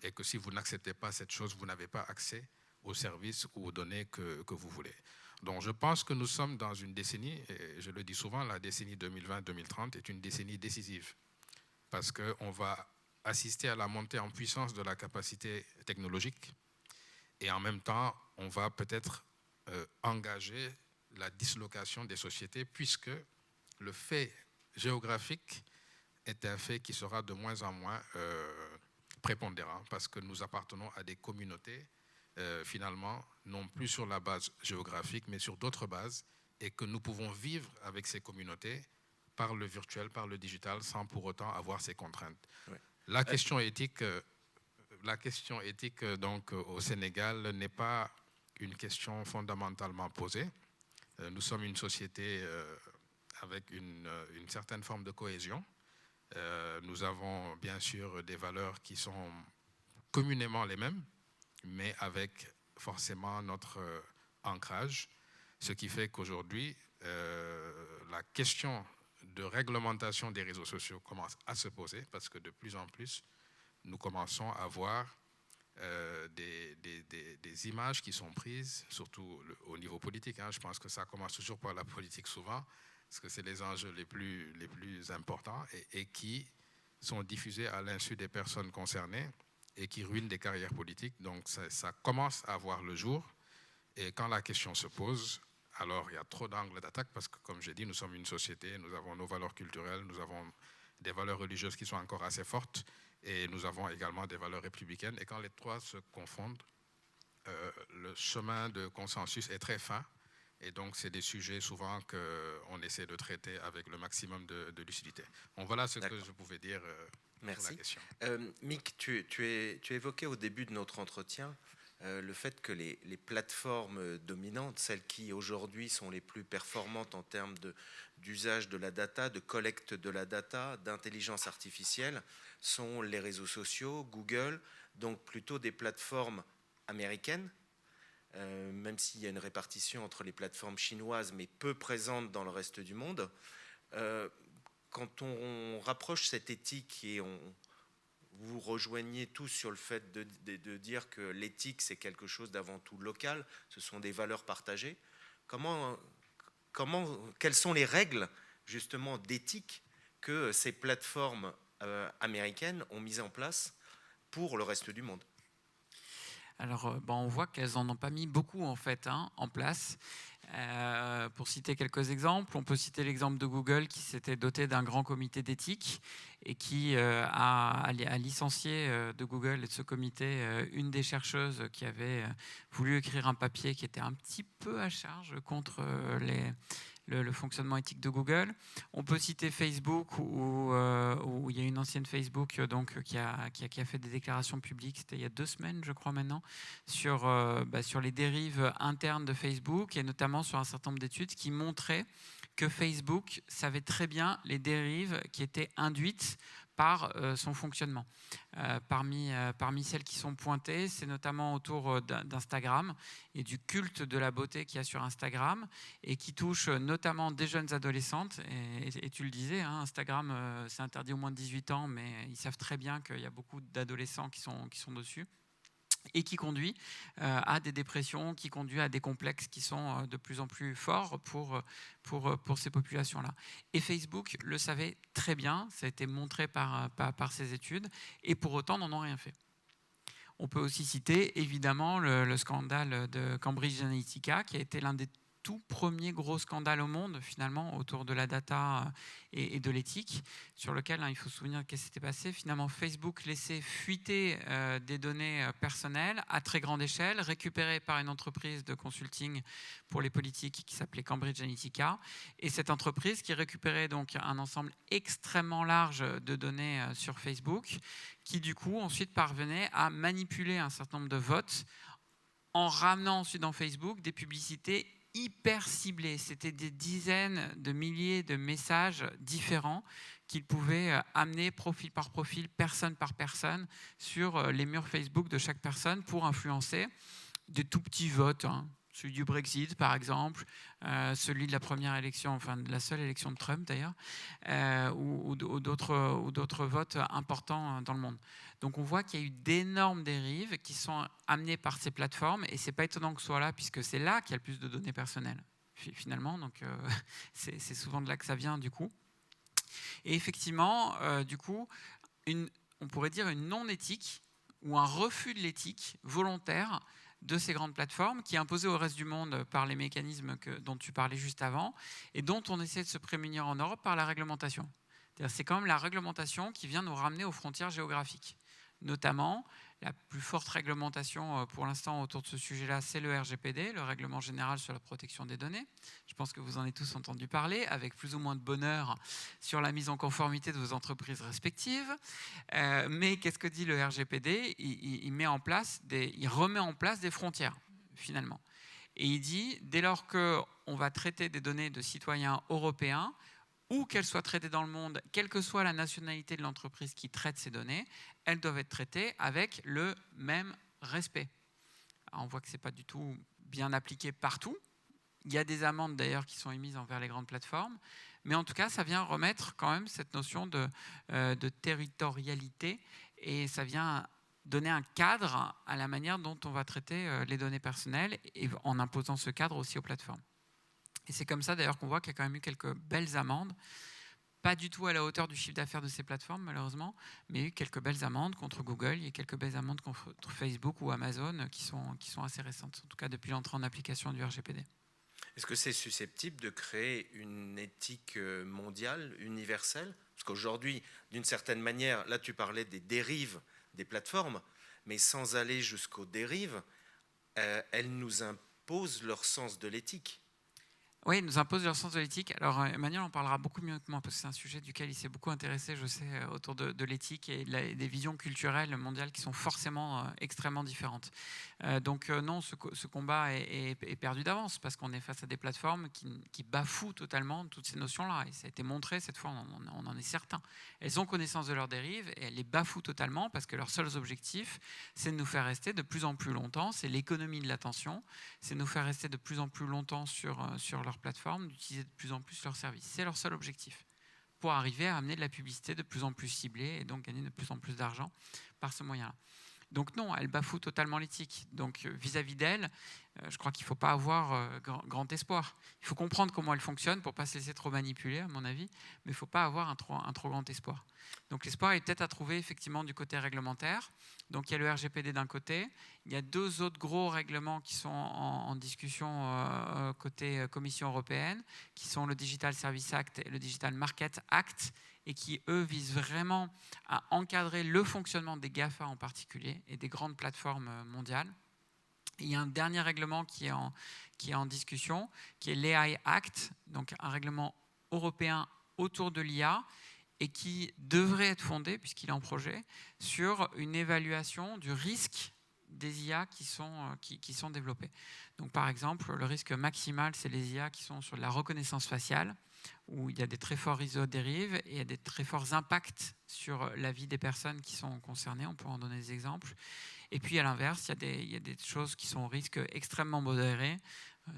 et que si vous n'acceptez pas cette chose, vous n'avez pas accès aux services ou aux données que vous voulez. Donc je pense que nous sommes dans une décennie, et je le dis souvent, la décennie 2020-2030 est une décennie décisive parce qu'on va assister à la montée en puissance de la capacité technologique et en même temps, on va peut-être engager la dislocation des sociétés puisque le fait géographique est un fait qui sera de moins en moins prépondérant parce que nous appartenons à des communautés finalement, non plus sur la base géographique, mais sur d'autres bases, et que nous pouvons vivre avec ces communautés par le virtuel, par le digital, sans pour autant avoir ces contraintes. Oui. La question éthique donc, au Sénégal n'est pas une question fondamentalement posée. Nous sommes une société avec une certaine forme de cohésion. Nous avons bien sûr des valeurs qui sont communément les mêmes, mais avec forcément notre ancrage, ce qui fait qu'aujourd'hui, la question de réglementation des réseaux sociaux commence à se poser parce que de plus en plus, nous commençons à voir des images qui sont prises, surtout au niveau politique. Je pense que ça commence toujours par la politique souvent, parce que c'est les enjeux les plus importants et qui sont diffusés à l'insu des personnes concernées et qui ruinent des carrières politiques. Donc ça commence à voir le jour. Et quand la question se pose, alors il y a trop d'angles d'attaque parce que, comme j'ai dit, nous sommes une société, nous avons nos valeurs culturelles, nous avons des valeurs religieuses qui sont encore assez fortes et nous avons également des valeurs républicaines. Et quand les trois se confondent, le chemin de consensus est très fin. Et donc, c'est des sujets souvent qu'on essaie de traiter avec le maximum de lucidité. Bon, voilà ce que je pouvais dire. Merci. Sur la question. Mick, tu évoquais au début de notre entretien le fait que les plateformes dominantes, celles qui aujourd'hui sont les plus performantes en termes d'usage de la data, de collecte de la data, d'intelligence artificielle, sont les réseaux sociaux, Google, donc plutôt des plateformes américaines, même s'il y a une répartition entre les plateformes chinoises, mais peu présentes dans le reste du monde. Quand on rapproche cette éthique et vous rejoignez tous sur le fait de dire que l'éthique, c'est quelque chose d'avant tout local, ce sont des valeurs partagées, quelles sont les règles justement d'éthique que ces plateformes américaines ont mises en place pour le reste du monde? Alors, on voit qu'elles n'en ont pas mis beaucoup en fait en place. Pour citer quelques exemples, on peut citer l'exemple de Google qui s'était doté d'un grand comité d'éthique et qui a licencié de Google et de ce comité une des chercheuses qui avait voulu écrire un papier qui était un petit peu à charge contre le fonctionnement éthique de Google. On peut citer Facebook où il y a une ancienne Facebook donc, qui a fait des déclarations publiques, c'était il y a 2 semaines je crois maintenant, sur les dérives internes de Facebook et notamment sur un certain nombre d'études qui montraient que Facebook savait très bien les dérives qui étaient induites par son fonctionnement. Parmi celles qui sont pointées, c'est notamment autour d'Instagram et du culte de la beauté qu'il y a sur Instagram et qui touche notamment des jeunes adolescentes. Et tu le disais, Instagram, c'est interdit aux moins de 18 ans, mais ils savent très bien qu'il y a beaucoup d'adolescents qui sont dessus. Et qui conduit à des dépressions, qui conduit à des complexes qui sont de plus en plus forts pour ces populations-là. Et Facebook le savait très bien, ça a été montré par ces études, et pour autant n'en ont rien fait. On peut aussi citer évidemment le scandale de Cambridge Analytica, qui a été l'un des tout premier gros scandale au monde finalement autour de la data et de l'éthique, sur lequel il faut se souvenir de ce qui s'était passé. Finalement, Facebook laissait fuiter des données personnelles à très grande échelle, récupérées par une entreprise de consulting pour les politiques qui s'appelait Cambridge Analytica. Et cette entreprise qui récupérait donc un ensemble extrêmement large de données sur Facebook, qui du coup ensuite parvenait à manipuler un certain nombre de votes en ramenant ensuite dans Facebook des publicités hyper ciblé. C'était des dizaines de milliers de messages différents qu'il pouvait amener profil par profil, personne par personne, sur les murs Facebook de chaque personne pour influencer des tout petits votes. Celui du Brexit, par exemple, celui de la première élection, enfin de la seule élection de Trump d'ailleurs, ou d'autres votes importants dans le monde. Donc on voit qu'il y a eu d'énormes dérives qui sont amenées par ces plateformes, et c'est pas étonnant que ce soit là, puisque c'est là qu'il y a le plus de données personnelles, finalement. Donc c'est souvent de là que ça vient, du coup. Et effectivement, du coup, on pourrait dire une non-éthique ou un refus de l'éthique volontaire de ces grandes plateformes, qui est imposée au reste du monde par les mécanismes dont tu parlais juste avant, et dont on essaie de se prémunir en Europe par la réglementation. C'est quand même la réglementation qui vient nous ramener aux frontières géographiques. Notamment, la plus forte réglementation pour l'instant autour de ce sujet-là, c'est le RGPD, le Règlement général sur la protection des données. Je pense que vous en avez tous entendu parler, avec plus ou moins de bonheur sur la mise en conformité de vos entreprises respectives. Mais qu'est-ce que dit le RGPD ? Il remet en place des frontières, finalement. Et il dit, dès lors qu'on va traiter des données de citoyens européens, ou qu'elles soient traitées dans le monde, quelle que soit la nationalité de l'entreprise qui traite ces données, elles doivent être traitées avec le même respect. Alors on voit que ce n'est pas du tout bien appliqué partout. Il y a des amendes d'ailleurs qui sont émises envers les grandes plateformes, mais en tout cas, ça vient remettre quand même cette notion de territorialité, et ça vient donner un cadre à la manière dont on va traiter les données personnelles, et en imposant ce cadre aussi aux plateformes. Et c'est comme ça d'ailleurs qu'on voit qu'il y a quand même eu quelques belles amendes, pas du tout à la hauteur du chiffre d'affaires de ces plateformes malheureusement, mais il y a eu quelques belles amendes contre Google, il y a quelques belles amendes contre Facebook ou Amazon qui sont assez récentes, en tout cas depuis l'entrée en application du RGPD. Est-ce que c'est susceptible de créer une éthique mondiale, universelle ? Parce qu'aujourd'hui, d'une certaine manière, là tu parlais des dérives des plateformes, mais sans aller jusqu'aux dérives, elles nous imposent leur sens de l'éthique. Oui, ils nous imposent leur sens de l'éthique. Alors Emmanuel en parlera beaucoup mieux que moi, parce que c'est un sujet duquel il s'est beaucoup intéressé, je sais, autour de l'éthique et des visions culturelles mondiales qui sont forcément extrêmement différentes. Donc non, ce combat est perdu d'avance, parce qu'on est face à des plateformes qui bafouent totalement toutes ces notions-là. Et ça a été montré, cette fois, on en est certain. Elles ont connaissance de leurs dérives et elles les bafouent totalement, parce que leurs seuls objectifs, c'est de nous faire rester de plus en plus longtemps, c'est l'économie de l'attention, c'est de nous faire rester de plus en plus longtemps sur leur plateforme, d'utiliser de plus en plus leurs services. C'est leur seul objectif, pour arriver à amener de la publicité de plus en plus ciblée et donc gagner de plus en plus d'argent par ce moyen-là. Donc non, elle bafoue totalement l'éthique. Donc vis-à-vis d'elle, je crois qu'il ne faut pas avoir grand espoir. Il faut comprendre comment elle fonctionne pour ne pas se laisser trop manipuler, à mon avis, mais il ne faut pas avoir un trop grand espoir. Donc l'espoir est peut-être à trouver effectivement du côté réglementaire. Donc il y a le RGPD d'un côté, il y a deux autres gros règlements qui sont en discussion côté Commission européenne, qui sont le Digital Service Act et le Digital Market Act, et qui, eux, visent vraiment à encadrer le fonctionnement des GAFA en particulier et des grandes plateformes mondiales. Et il y a un dernier règlement qui est en discussion, qui est l'AI Act, donc un règlement européen autour de l'IA, et qui devrait être fondé, puisqu'il est en projet, sur une évaluation du risque des IA qui sont développés. Donc, par exemple, le risque maximal, c'est les IA qui sont sur la reconnaissance faciale, où il y a des très forts risques de dérive et il y a des très forts impacts sur la vie des personnes qui sont concernées. On peut en donner des exemples. Et puis, à l'inverse, il y a des choses qui sont au risque extrêmement modéré,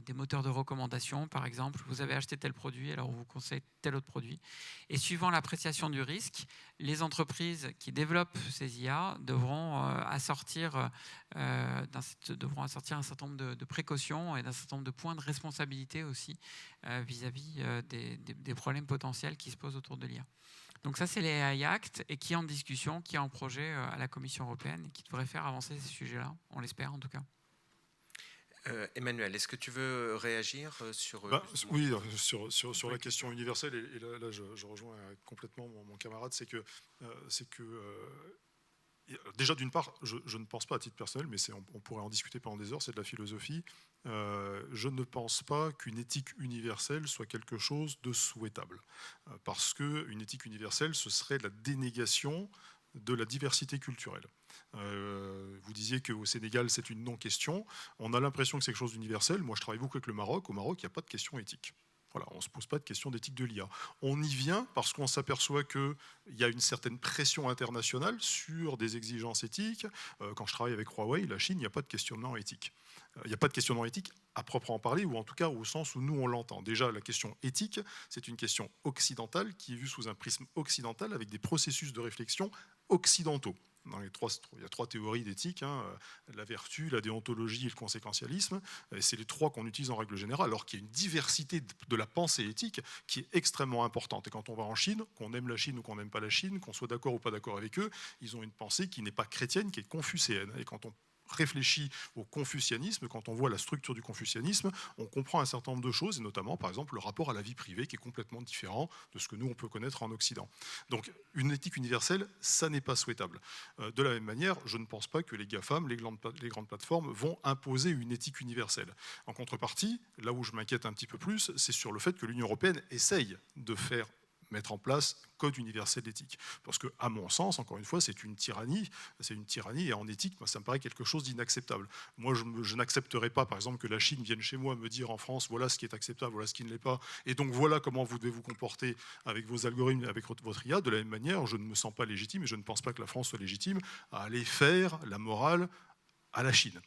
des moteurs de recommandation, par exemple. Vous avez acheté tel produit, alors on vous conseille tel autre produit. Et suivant l'appréciation du risque, les entreprises qui développent ces IA devront assortir un certain nombre de précautions et d'un certain nombre de points de responsabilité aussi vis-à-vis des problèmes potentiels qui se posent autour de l'IA. Donc ça, c'est l'AI Act, et qui est en discussion, qui est en projet à la Commission européenne, et qui devrait faire avancer ces sujets-là, on l'espère en tout cas. Emmanuel, est-ce que tu veux réagir sur... Oui, sur la question universelle, et là je rejoins complètement mon camarade, c'est que déjà d'une part, je ne pense pas à titre personnel, mais on pourrait en discuter pendant des heures, c'est de la philosophie, je ne pense pas qu'une éthique universelle soit quelque chose de souhaitable, parce qu'une éthique universelle, ce serait la dénégation de la diversité culturelle. Vous disiez qu'au Sénégal, c'est une non-question. On a l'impression que c'est quelque chose d'universel. Moi, je travaille beaucoup avec le Maroc. Au Maroc, il n'y a pas de question éthique. Voilà, on ne se pose pas de question d'éthique de l'IA. On y vient parce qu'on s'aperçoit qu'il y a une certaine pression internationale sur des exigences éthiques. Quand je travaille avec Huawei, la Chine, il n'y a pas de questionnement éthique. Il n'y a pas de questionnement éthique à proprement parler, ou en tout cas au sens où nous on l'entend. Déjà, la question éthique, c'est une question occidentale qui est vue sous un prisme occidental avec des processus de réflexion occidentaux. Il y a 3 théories d'éthique, la vertu, la déontologie et le conséquentialisme. C'est les 3 qu'on utilise en règle générale, alors qu'il y a une diversité de la pensée éthique qui est extrêmement importante. Et quand on va en Chine, qu'on aime la Chine ou qu'on n'aime pas la Chine, qu'on soit d'accord ou pas d'accord avec eux, ils ont une pensée qui n'est pas chrétienne, qui est confucéenne. Et quand on réfléchit au confucianisme, quand on voit la structure du confucianisme, on comprend un certain nombre de choses, et notamment, par exemple, le rapport à la vie privée, qui est complètement différent de ce que nous, on peut connaître en Occident. Donc, une éthique universelle, ça n'est pas souhaitable. De la même manière, je ne pense pas que les GAFAM, les grandes plateformes, vont imposer une éthique universelle. En contrepartie, là où je m'inquiète un petit peu plus, c'est sur le fait que l'Union européenne essaye de mettre en place un code universel d'éthique. Parce que, à mon sens, encore une fois, c'est une tyrannie, et en éthique, moi, ça me paraît quelque chose d'inacceptable. Moi, je n'accepterai pas, par exemple, que la Chine vienne chez moi me dire en France, voilà ce qui est acceptable, voilà ce qui ne l'est pas, et donc voilà comment vous devez vous comporter avec vos algorithmes, avec votre IA. De la même manière, je ne me sens pas légitime, et je ne pense pas que la France soit légitime à aller faire la morale à la Chine.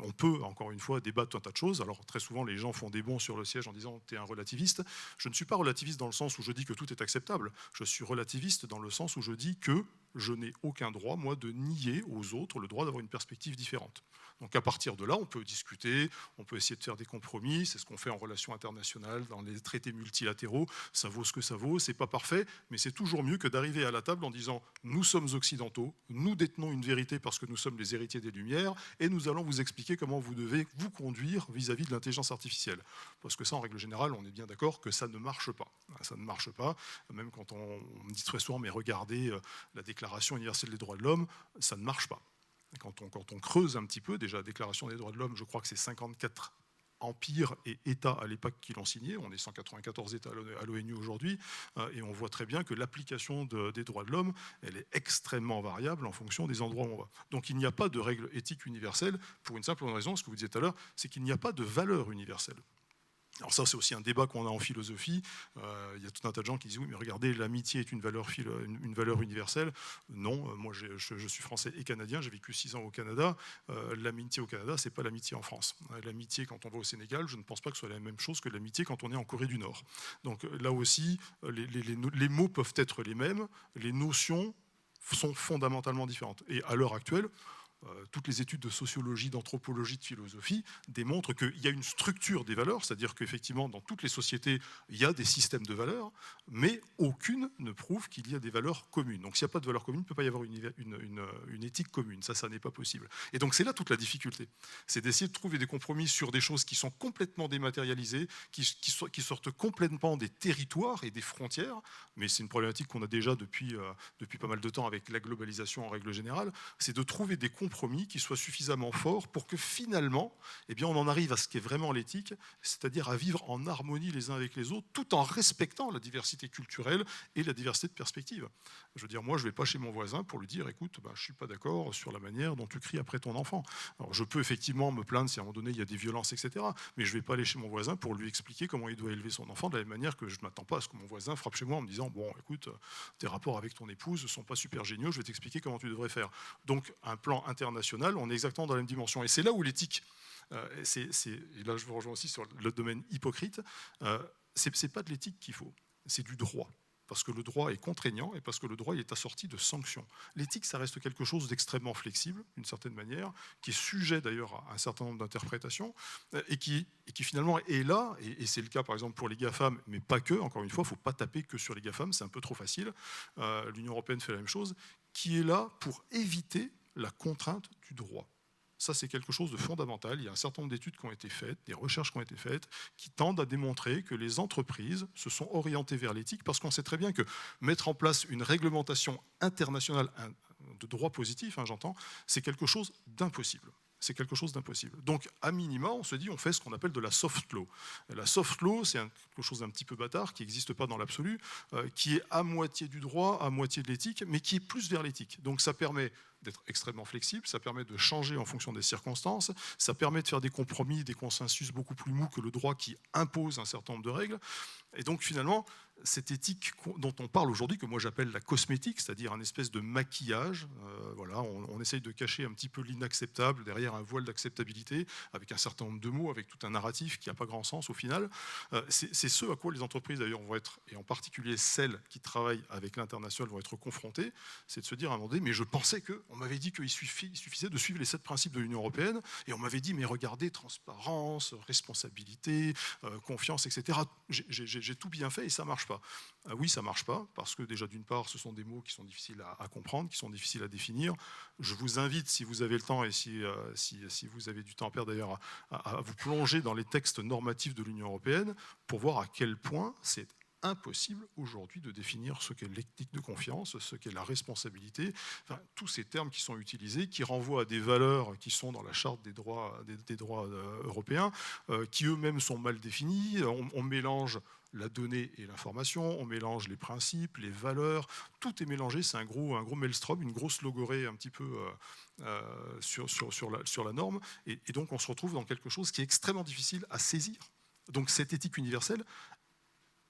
On peut, encore une fois, débattre un tas de choses. Alors, très souvent, les gens font des bonds sur le siège en disant « tu es un relativiste ». Je ne suis pas relativiste dans le sens où je dis que tout est acceptable. Je suis relativiste dans le sens où je dis que je n'ai aucun droit, moi, de nier aux autres le droit d'avoir une perspective différente. Donc, à partir de là, on peut discuter, on peut essayer de faire des compromis. C'est ce qu'on fait en relations internationales, dans les traités multilatéraux. Ça vaut ce que ça vaut. C'est pas parfait, mais c'est toujours mieux que d'arriver à la table en disant « nous sommes occidentaux, nous détenons une vérité parce que nous sommes les héritiers des Lumières, et nous allons vous expliquer comment vous devez vous conduire vis-à-vis de l'intelligence artificielle. » Parce que ça, en règle générale, on est bien d'accord que ça ne marche pas. Ça ne marche pas. Même quand on me dit très souvent « mais regardez la Déclaration universelle des droits de l'homme », ça ne marche pas. Quand on creuse un petit peu, déjà, la Déclaration des droits de l'homme, je crois que c'est 54 empires et États à l'époque qui l'ont signé. On est 194 États à l'ONU aujourd'hui, et on voit très bien que l'application des droits de l'homme, elle est extrêmement variable en fonction des endroits où on va. Donc il n'y a pas de règle éthique universelle pour une simple raison, ce que vous disiez tout à l'heure, c'est qu'il n'y a pas de valeur universelle. Alors ça, c'est aussi un débat qu'on a en philosophie. Il y a tout un tas de gens qui disent « oui, mais regardez, l'amitié est une valeur universelle ». Non, moi je suis français et canadien, j'ai vécu 6 ans au Canada. L'amitié au Canada, c'est pas l'amitié en France. L'amitié quand on va au Sénégal, je ne pense pas que ce soit la même chose que l'amitié quand on est en Corée du Nord. Donc là aussi, les mots peuvent être les mêmes, les notions sont fondamentalement différentes. Et à l'heure actuelle, toutes les études de sociologie, d'anthropologie, de philosophie démontrent qu'il y a une structure des valeurs, c'est-à-dire qu'effectivement, dans toutes les sociétés, il y a des systèmes de valeurs, mais aucune ne prouve qu'il y a des valeurs communes. Donc s'il n'y a pas de valeurs communes, il ne peut pas y avoir une éthique commune. Ça n'est pas possible. Et donc c'est là toute la difficulté. C'est d'essayer de trouver des compromis sur des choses qui sont complètement dématérialisées, qui sortent complètement des territoires et des frontières, mais c'est une problématique qu'on a déjà depuis pas mal de temps avec la globalisation en règle générale, c'est de trouver des compromis qui soit suffisamment fort pour que finalement, eh bien, on en arrive à ce qu'est vraiment l'éthique, c'est-à-dire à vivre en harmonie les uns avec les autres, tout en respectant la diversité culturelle et la diversité de perspectives. Je veux dire, moi, je ne vais pas chez mon voisin pour lui dire, écoute, je ne suis pas d'accord sur la manière dont tu cries après ton enfant. Alors, je peux effectivement me plaindre si à un moment donné, il y a des violences, etc. Mais je ne vais pas aller chez mon voisin pour lui expliquer comment il doit élever son enfant, de la même manière que je ne m'attends pas à ce que mon voisin frappe chez moi en me disant, bon, écoute, tes rapports avec ton épouse ne sont pas super géniaux, je vais t'expliquer comment tu devrais faire. Donc, un plan international, on est exactement dans la même dimension. Et c'est là où l'éthique, et là je vous rejoins aussi sur le domaine hypocrite, c'est pas de l'éthique qu'il faut, c'est du droit. Parce que le droit est contraignant et parce que le droit est assorti de sanctions. L'éthique, ça reste quelque chose d'extrêmement flexible, d'une certaine manière, qui est sujet d'ailleurs à un certain nombre d'interprétations, et qui finalement est là, et c'est le cas par exemple pour les GAFAM, mais pas que, encore une fois, il ne faut pas taper que sur les GAFAM, c'est un peu trop facile. L'Union européenne fait la même chose, qui est là pour éviter la contrainte du droit. Ça, c'est quelque chose de fondamental. Il y a un certain nombre d'études qui ont été faites, des recherches qui ont été faites, qui tendent à démontrer que les entreprises se sont orientées vers l'éthique, parce qu'on sait très bien que mettre en place une réglementation internationale de droit positif, j'entends, c'est quelque chose d'impossible. c'est quelque chose d'impossible. Donc, à minima, on se dit, on fait ce qu'on appelle de la soft law. Et la soft law, c'est quelque chose d'un petit peu bâtard, qui n'existe pas dans l'absolu, qui est à moitié du droit, à moitié de l'éthique, mais qui est plus vers l'éthique. Donc, ça permet d'être extrêmement flexible, ça permet de changer en fonction des circonstances, ça permet de faire des compromis, des consensus beaucoup plus mous que le droit qui impose un certain nombre de règles. Et donc, finalement, cette éthique dont on parle aujourd'hui, que moi j'appelle la cosmétique, c'est-à-dire un espèce de maquillage, voilà, on essaye de cacher un petit peu l'inacceptable derrière un voile d'acceptabilité, avec un certain nombre de mots, avec tout un narratif qui n'a pas grand sens au final. C'est ce à quoi les entreprises d'ailleurs vont être, et en particulier celles qui travaillent avec l'international, vont être confrontées, c'est de se dire à un moment donné, mais je pensais on m'avait dit qu'il suffisait de suivre les 7 principes de l'Union européenne, et on m'avait dit, mais regardez, transparence, responsabilité, confiance, etc. J'ai tout bien fait et ça ne marche pas. Oui, ça ne marche pas, parce que déjà d'une part, ce sont des mots qui sont difficiles à comprendre, qui sont difficiles à définir. Je vous invite, si vous avez le temps et si vous avez du temps à perdre d'ailleurs, à vous plonger dans les textes normatifs de l'Union européenne pour voir à quel point c'est impossible aujourd'hui de définir ce qu'est l'éthique de confiance, ce qu'est la responsabilité, enfin, tous ces termes qui sont utilisés, qui renvoient à des valeurs qui sont dans la charte des droits européens, qui eux-mêmes sont mal définis. On mélange la donnée et l'information, on mélange les principes, les valeurs, tout est mélangé, c'est un gros maelstrom, une grosse logorée un petit peu sur la norme, et donc on se retrouve dans quelque chose qui est extrêmement difficile à saisir. Donc cette éthique universelle,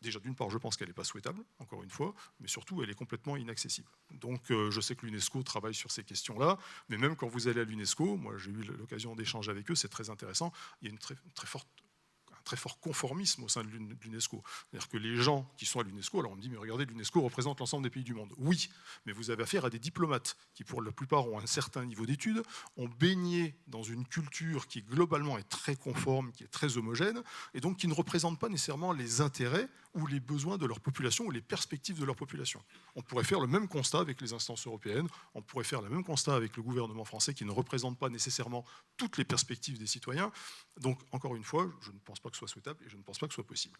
déjà, d'une part, je pense qu'elle n'est pas souhaitable, encore une fois, mais surtout, elle est complètement inaccessible. Donc, je sais que l'UNESCO travaille sur ces questions-là, mais même quand vous allez à l'UNESCO, moi j'ai eu l'occasion d'échanger avec eux, c'est très intéressant, il y a un très fort conformisme au sein de l'UNESCO. C'est-à-dire que les gens qui sont à l'UNESCO, alors on me dit, mais regardez, l'UNESCO représente l'ensemble des pays du monde. Oui, mais vous avez affaire à des diplomates qui, pour la plupart, ont un certain niveau d'études, ont baigné dans une culture qui, globalement, est très conforme, qui est très homogène, et donc qui ne représente pas nécessairement les intérêts ou les besoins de leur population ou les perspectives de leur population. On pourrait faire le même constat avec les instances européennes, on pourrait faire le même constat avec le gouvernement français qui ne représente pas nécessairement toutes les perspectives des citoyens. Donc, encore une fois, je ne pense pas que ce soit souhaitable et je ne pense pas que ce soit possible.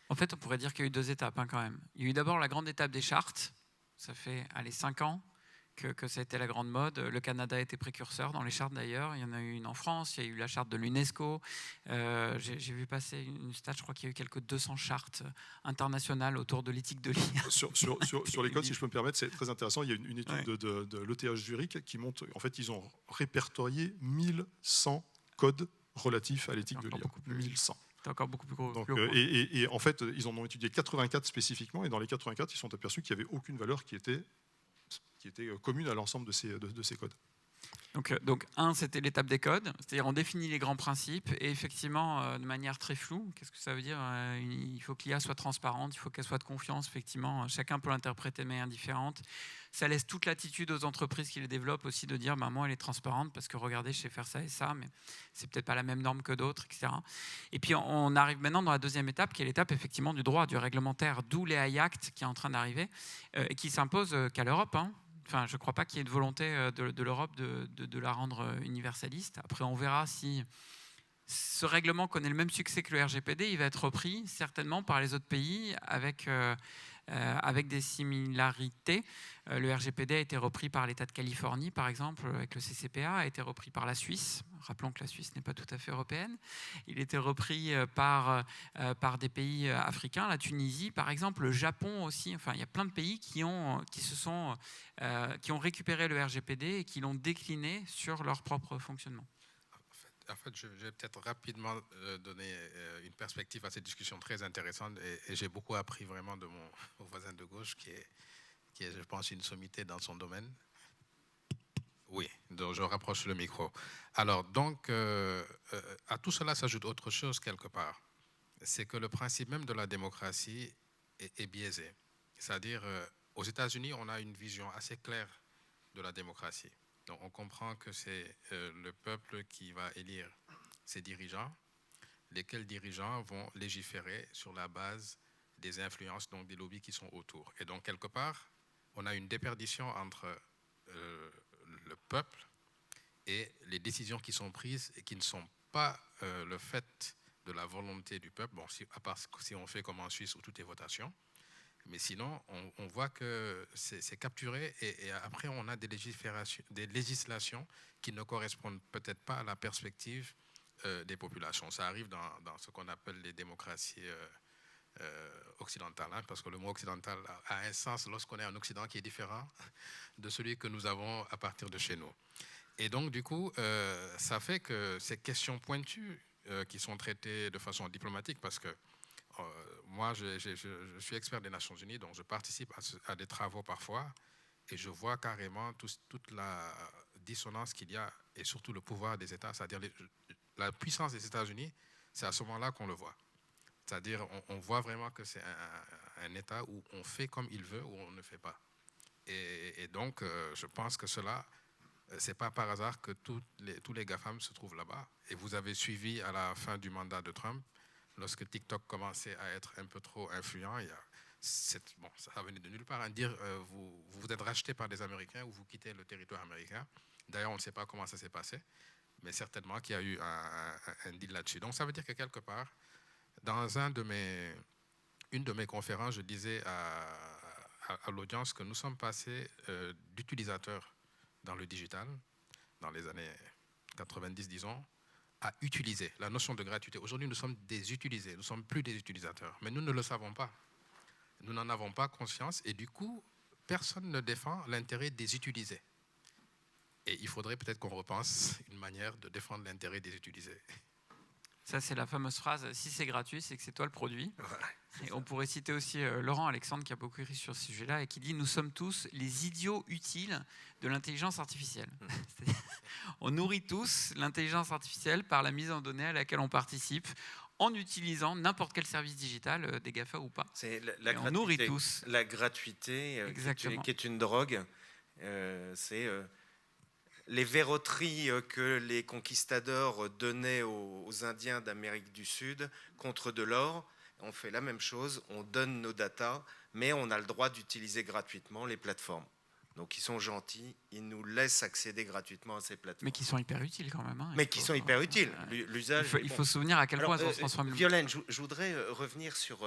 En fait, on pourrait dire qu'il y a eu 2 étapes quand même. Il y a eu d'abord la grande étape des chartes, ça fait 5 ans que ça a été la grande mode. Le Canada a été précurseur dans les chartes d'ailleurs. Il y en a eu une en France, il y a eu la charte de l'UNESCO. J'ai vu passer une stat, je crois qu'il y a eu quelques 200 chartes internationales autour de l'éthique de l'IA. Sur les codes, si je peux me permettre, c'est très intéressant. Il y a une étude de l'ETH Zurich qui montre, en fait, ils ont répertorié 1100 codes relatifs à l'éthique de l'IA. 1100. C'est encore beaucoup plus gros. Donc, et en fait, ils en ont étudié 84 spécifiquement, et dans les 84, ils sont aperçus qu'il n'y avait aucune valeur qui était commune à l'ensemble de ces codes. Donc, c'était l'étape des codes, c'est-à-dire on définit les grands principes, et effectivement, de manière très floue, qu'est-ce que ça veut dire ? Il faut que l'IA soit transparente, il faut qu'elle soit de confiance, effectivement, chacun peut l'interpréter de manière différente. Ça laisse toute latitude aux entreprises qui les développent aussi de dire, moi elle est transparente parce que regardez, je sais faire ça et ça, mais c'est peut-être pas la même norme que d'autres, etc. Et puis on arrive maintenant dans la deuxième étape, qui est l'étape effectivement du droit, du réglementaire, d'où les AI Act qui est en train d'arriver, et qui s'impose qu'à l'Europe. Enfin, je ne crois pas qu'il y ait une volonté de l'Europe de la rendre universaliste. Après, on verra si ce règlement connaît le même succès que le RGPD. Il va être repris certainement par les autres pays avec des similarités. Le RGPD a été repris par l'État de Californie, par exemple, avec le CCPA, a été repris par la Suisse. Rappelons que la Suisse n'est pas tout à fait européenne. Il a été repris par des pays africains, la Tunisie, par exemple, le Japon aussi. Enfin, il y a plein de pays qui ont récupéré le RGPD et qui l'ont décliné sur leur propre fonctionnement. En fait, je vais peut-être rapidement donner une perspective à cette discussion très intéressante, et j'ai beaucoup appris vraiment de mon voisin de gauche qui est, je pense, une sommité dans son domaine. Oui, donc je rapproche le micro. Alors, donc, à tout cela s'ajoute autre chose quelque part. C'est que le principe même de la démocratie est biaisé. C'est-à-dire, aux États-Unis, on a une vision assez claire de la démocratie. Donc, on comprend que c'est le peuple qui va élire ses dirigeants, lesquels dirigeants vont légiférer sur la base des influences, donc des lobbies qui sont autour. Et donc, quelque part, on a une déperdition entre le peuple et les décisions qui sont prises et qui ne sont pas le fait de la volonté du peuple, bon, à part si on fait comme en Suisse où tout est votation, Mais sinon, on voit que c'est capturé et après, on a des législations qui ne correspondent peut-être pas à la perspective des populations. Ça arrive dans ce qu'on appelle les démocraties occidentales, hein, parce que le mot occidental a un sens lorsqu'on est en Occident qui est différent de celui que nous avons à partir de chez nous. Et donc, du coup, ça fait que ces questions pointues qui sont traitées de façon diplomatique, parce que moi, je suis expert des Nations Unies, donc je participe à des travaux parfois, et je vois carrément toute la dissonance qu'il y a, et surtout le pouvoir des États, c'est-à-dire la puissance des États-Unis, c'est à ce moment-là qu'on le voit. C'est-à-dire, on voit vraiment que c'est un État où on fait comme il veut, ou on ne fait pas. Et donc, je pense que cela, c'est pas par hasard que tous les GAFAM se trouvent là-bas. Et vous avez suivi à la fin du mandat de Trump, lorsque TikTok commençait à être un peu trop influent, ça venait de nulle part, hein, dire vous êtes racheté par des Américains ou vous quittez le territoire américain. D'ailleurs, on ne sait pas comment ça s'est passé, mais certainement qu'il y a eu un deal là-dessus. Donc ça veut dire que quelque part, dans une de mes conférences, je disais à l'audience que nous sommes passés d'utilisateurs dans le digital, dans les années 90, disons, à utiliser la notion de gratuité. Aujourd'hui, nous sommes des utilisés, nous ne sommes plus des utilisateurs. Mais nous ne le savons pas. Nous n'en avons pas conscience et du coup, personne ne défend l'intérêt des utilisés. Et il faudrait peut-être qu'on repense une manière de défendre l'intérêt des utilisés. Ça, c'est la fameuse phrase « si c'est gratuit, c'est que c'est toi le produit ». Et on pourrait citer aussi Laurent Alexandre qui a beaucoup écrit sur ce sujet-là et qui dit « nous sommes tous les idiots utiles de l'intelligence artificielle ». On nourrit tous l'intelligence artificielle par la mise en données à laquelle on participe en utilisant n'importe quel service digital, des GAFA ou pas. C'est on nourrit tous. La gratuité qui est une drogue. C'est les verroteries que les conquistadors donnaient aux Indiens d'Amérique du Sud contre de l'or. On fait la même chose, on donne nos datas, mais on a le droit d'utiliser gratuitement les plateformes. Donc ils sont gentils, ils nous laissent accéder gratuitement à ces plateformes. Mais qui sont hyper utiles quand même. Hein. Mais qui sont hyper utiles. L'usage. Il faut se souvenir à quel point elles se transforment. Violaine, je voudrais revenir sur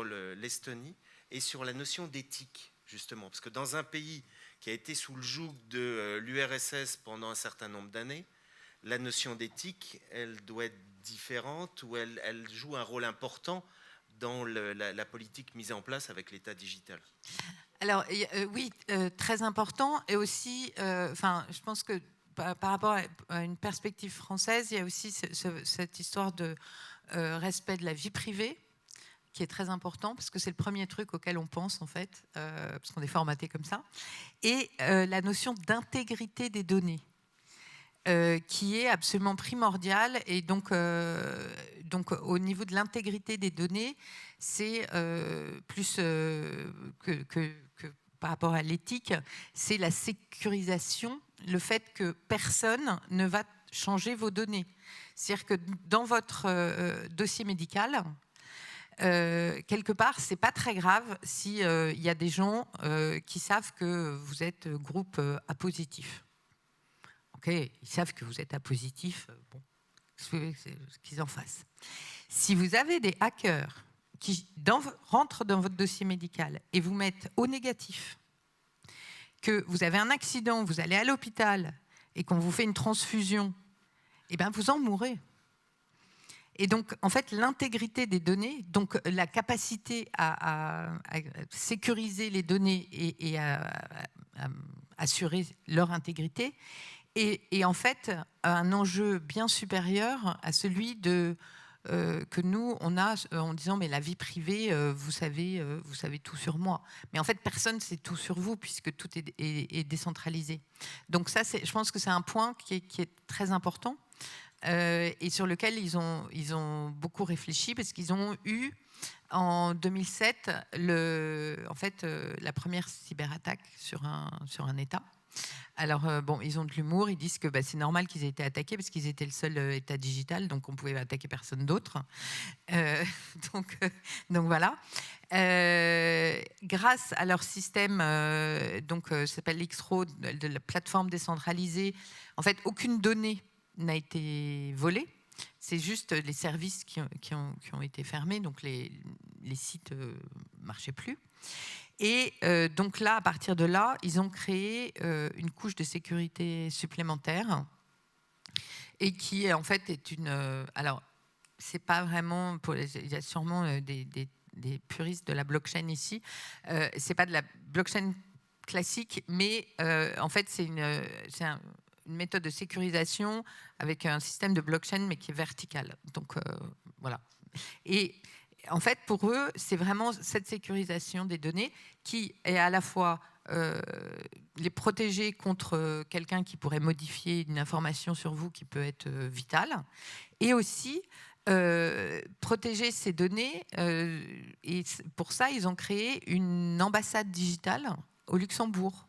l'Estonie et sur la notion d'éthique, justement. Parce que dans un pays qui a été sous le joug de l'URSS pendant un certain nombre d'années, la notion d'éthique, elle doit être différente ou elle joue un rôle important dans la politique mise en place avec l'État digital. Alors oui, très important. Et aussi, je pense que par rapport à une perspective française, il y a aussi cette histoire de respect de la vie privée qui est très important, parce que c'est le premier truc auquel on pense, en fait, parce qu'on est formaté comme ça. Et la notion d'intégrité des données, qui est absolument primordiale. Et donc au niveau de l'intégrité des données, c'est plus que par rapport à l'éthique, c'est la sécurisation, le fait que personne ne va changer vos données. C'est-à-dire que dans votre dossier médical, quelque part, c'est pas très grave si il y a des gens qui savent que vous êtes groupe A positif. Ok, ils savent que vous êtes A positif. Bon, c'est ce qu'ils en fassent. Si vous avez des hackers qui rentrent dans votre dossier médical et vous mettent au négatif, que vous avez un accident, vous allez à l'hôpital et qu'on vous fait une transfusion, eh bien vous en mourrez. Et donc, en fait, l'intégrité des données, donc la capacité à sécuriser les données et à assurer leur intégrité, est en fait un enjeu bien supérieur à celui que nous, on a en disant « mais la vie privée, vous savez tout sur moi ». Mais en fait, personne ne sait tout sur vous, puisque tout est décentralisé. Donc ça, je pense que c'est un point qui est très important. Et sur lequel ils ont beaucoup réfléchi, parce qu'ils ont eu en 2007 la première cyberattaque sur un État. Alors ils ont de l'humour, ils disent que c'est normal qu'ils aient été attaqués parce qu'ils étaient le seul État digital, donc on pouvait attaquer personne d'autre. Donc voilà. Grâce à leur système, ça s'appelle X-Road, de la plateforme décentralisée, en fait aucune donnée n'a été volé. C'est juste les services qui ont été fermés, donc les les sites ne marchaient plus. Et donc là, à partir de là, ils ont créé une couche de sécurité supplémentaire et qui en fait est une... alors, c'est pas vraiment... il y a sûrement des puristes de la blockchain ici. C'est pas de la blockchain classique, mais en fait, c'est une méthode de sécurisation avec un système de blockchain, mais qui est vertical. Donc, voilà. Et en fait, pour eux, c'est vraiment cette sécurisation des données qui est à la fois les protéger contre quelqu'un qui pourrait modifier une information sur vous qui peut être vitale, et aussi protéger ces données. Et pour ça, ils ont créé une ambassade digitale au Luxembourg.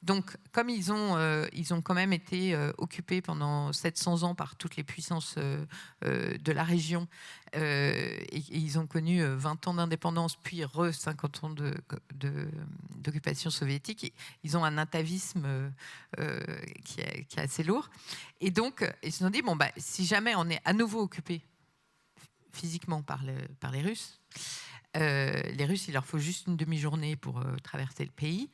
Donc, comme ils ont quand même été occupés pendant 700 ans par toutes les puissances de la région, et ils ont connu 20 ans d'indépendance, puis 50 ans d'occupation soviétique, ils ont un atavisme qui est assez lourd. Et donc, ils se sont dit, bon, bah, si jamais on est à nouveau occupé physiquement par les Russes, il leur faut juste une demi-journée pour traverser le pays.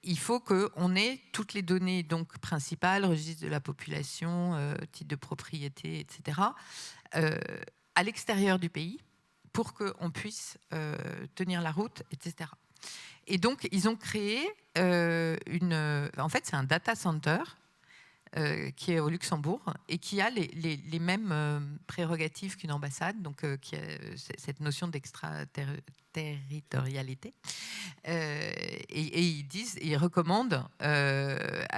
Il faut qu'on ait toutes les données donc principales, registre de la population, titre de propriété, etc., à l'extérieur du pays pour qu'on puisse tenir la route, etc. Et donc, ils ont créé en fait, c'est un data center qui est au Luxembourg et qui a les mêmes prérogatives qu'une ambassade, donc qui a cette notion d'extraterritorialité. Et ils recommandent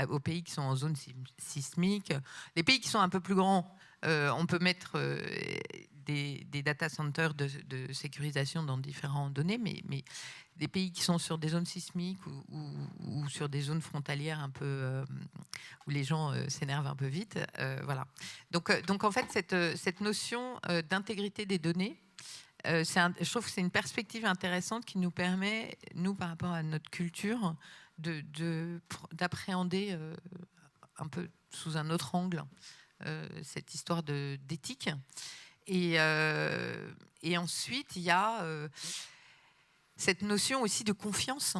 aux pays qui sont en zone sismique, les pays qui sont un peu plus grands, on peut mettre des data centers de sécurisation dans différentes données, mais des pays qui sont sur des zones sismiques ou sur des zones frontalières un peu où les gens s'énervent un peu vite, voilà. Donc en fait cette notion d'intégrité des données, je trouve que c'est une perspective intéressante qui nous permet, nous par rapport à notre culture, d'appréhender un peu sous un autre angle cette histoire d'éthique. Et ensuite il y a cette notion aussi de confiance,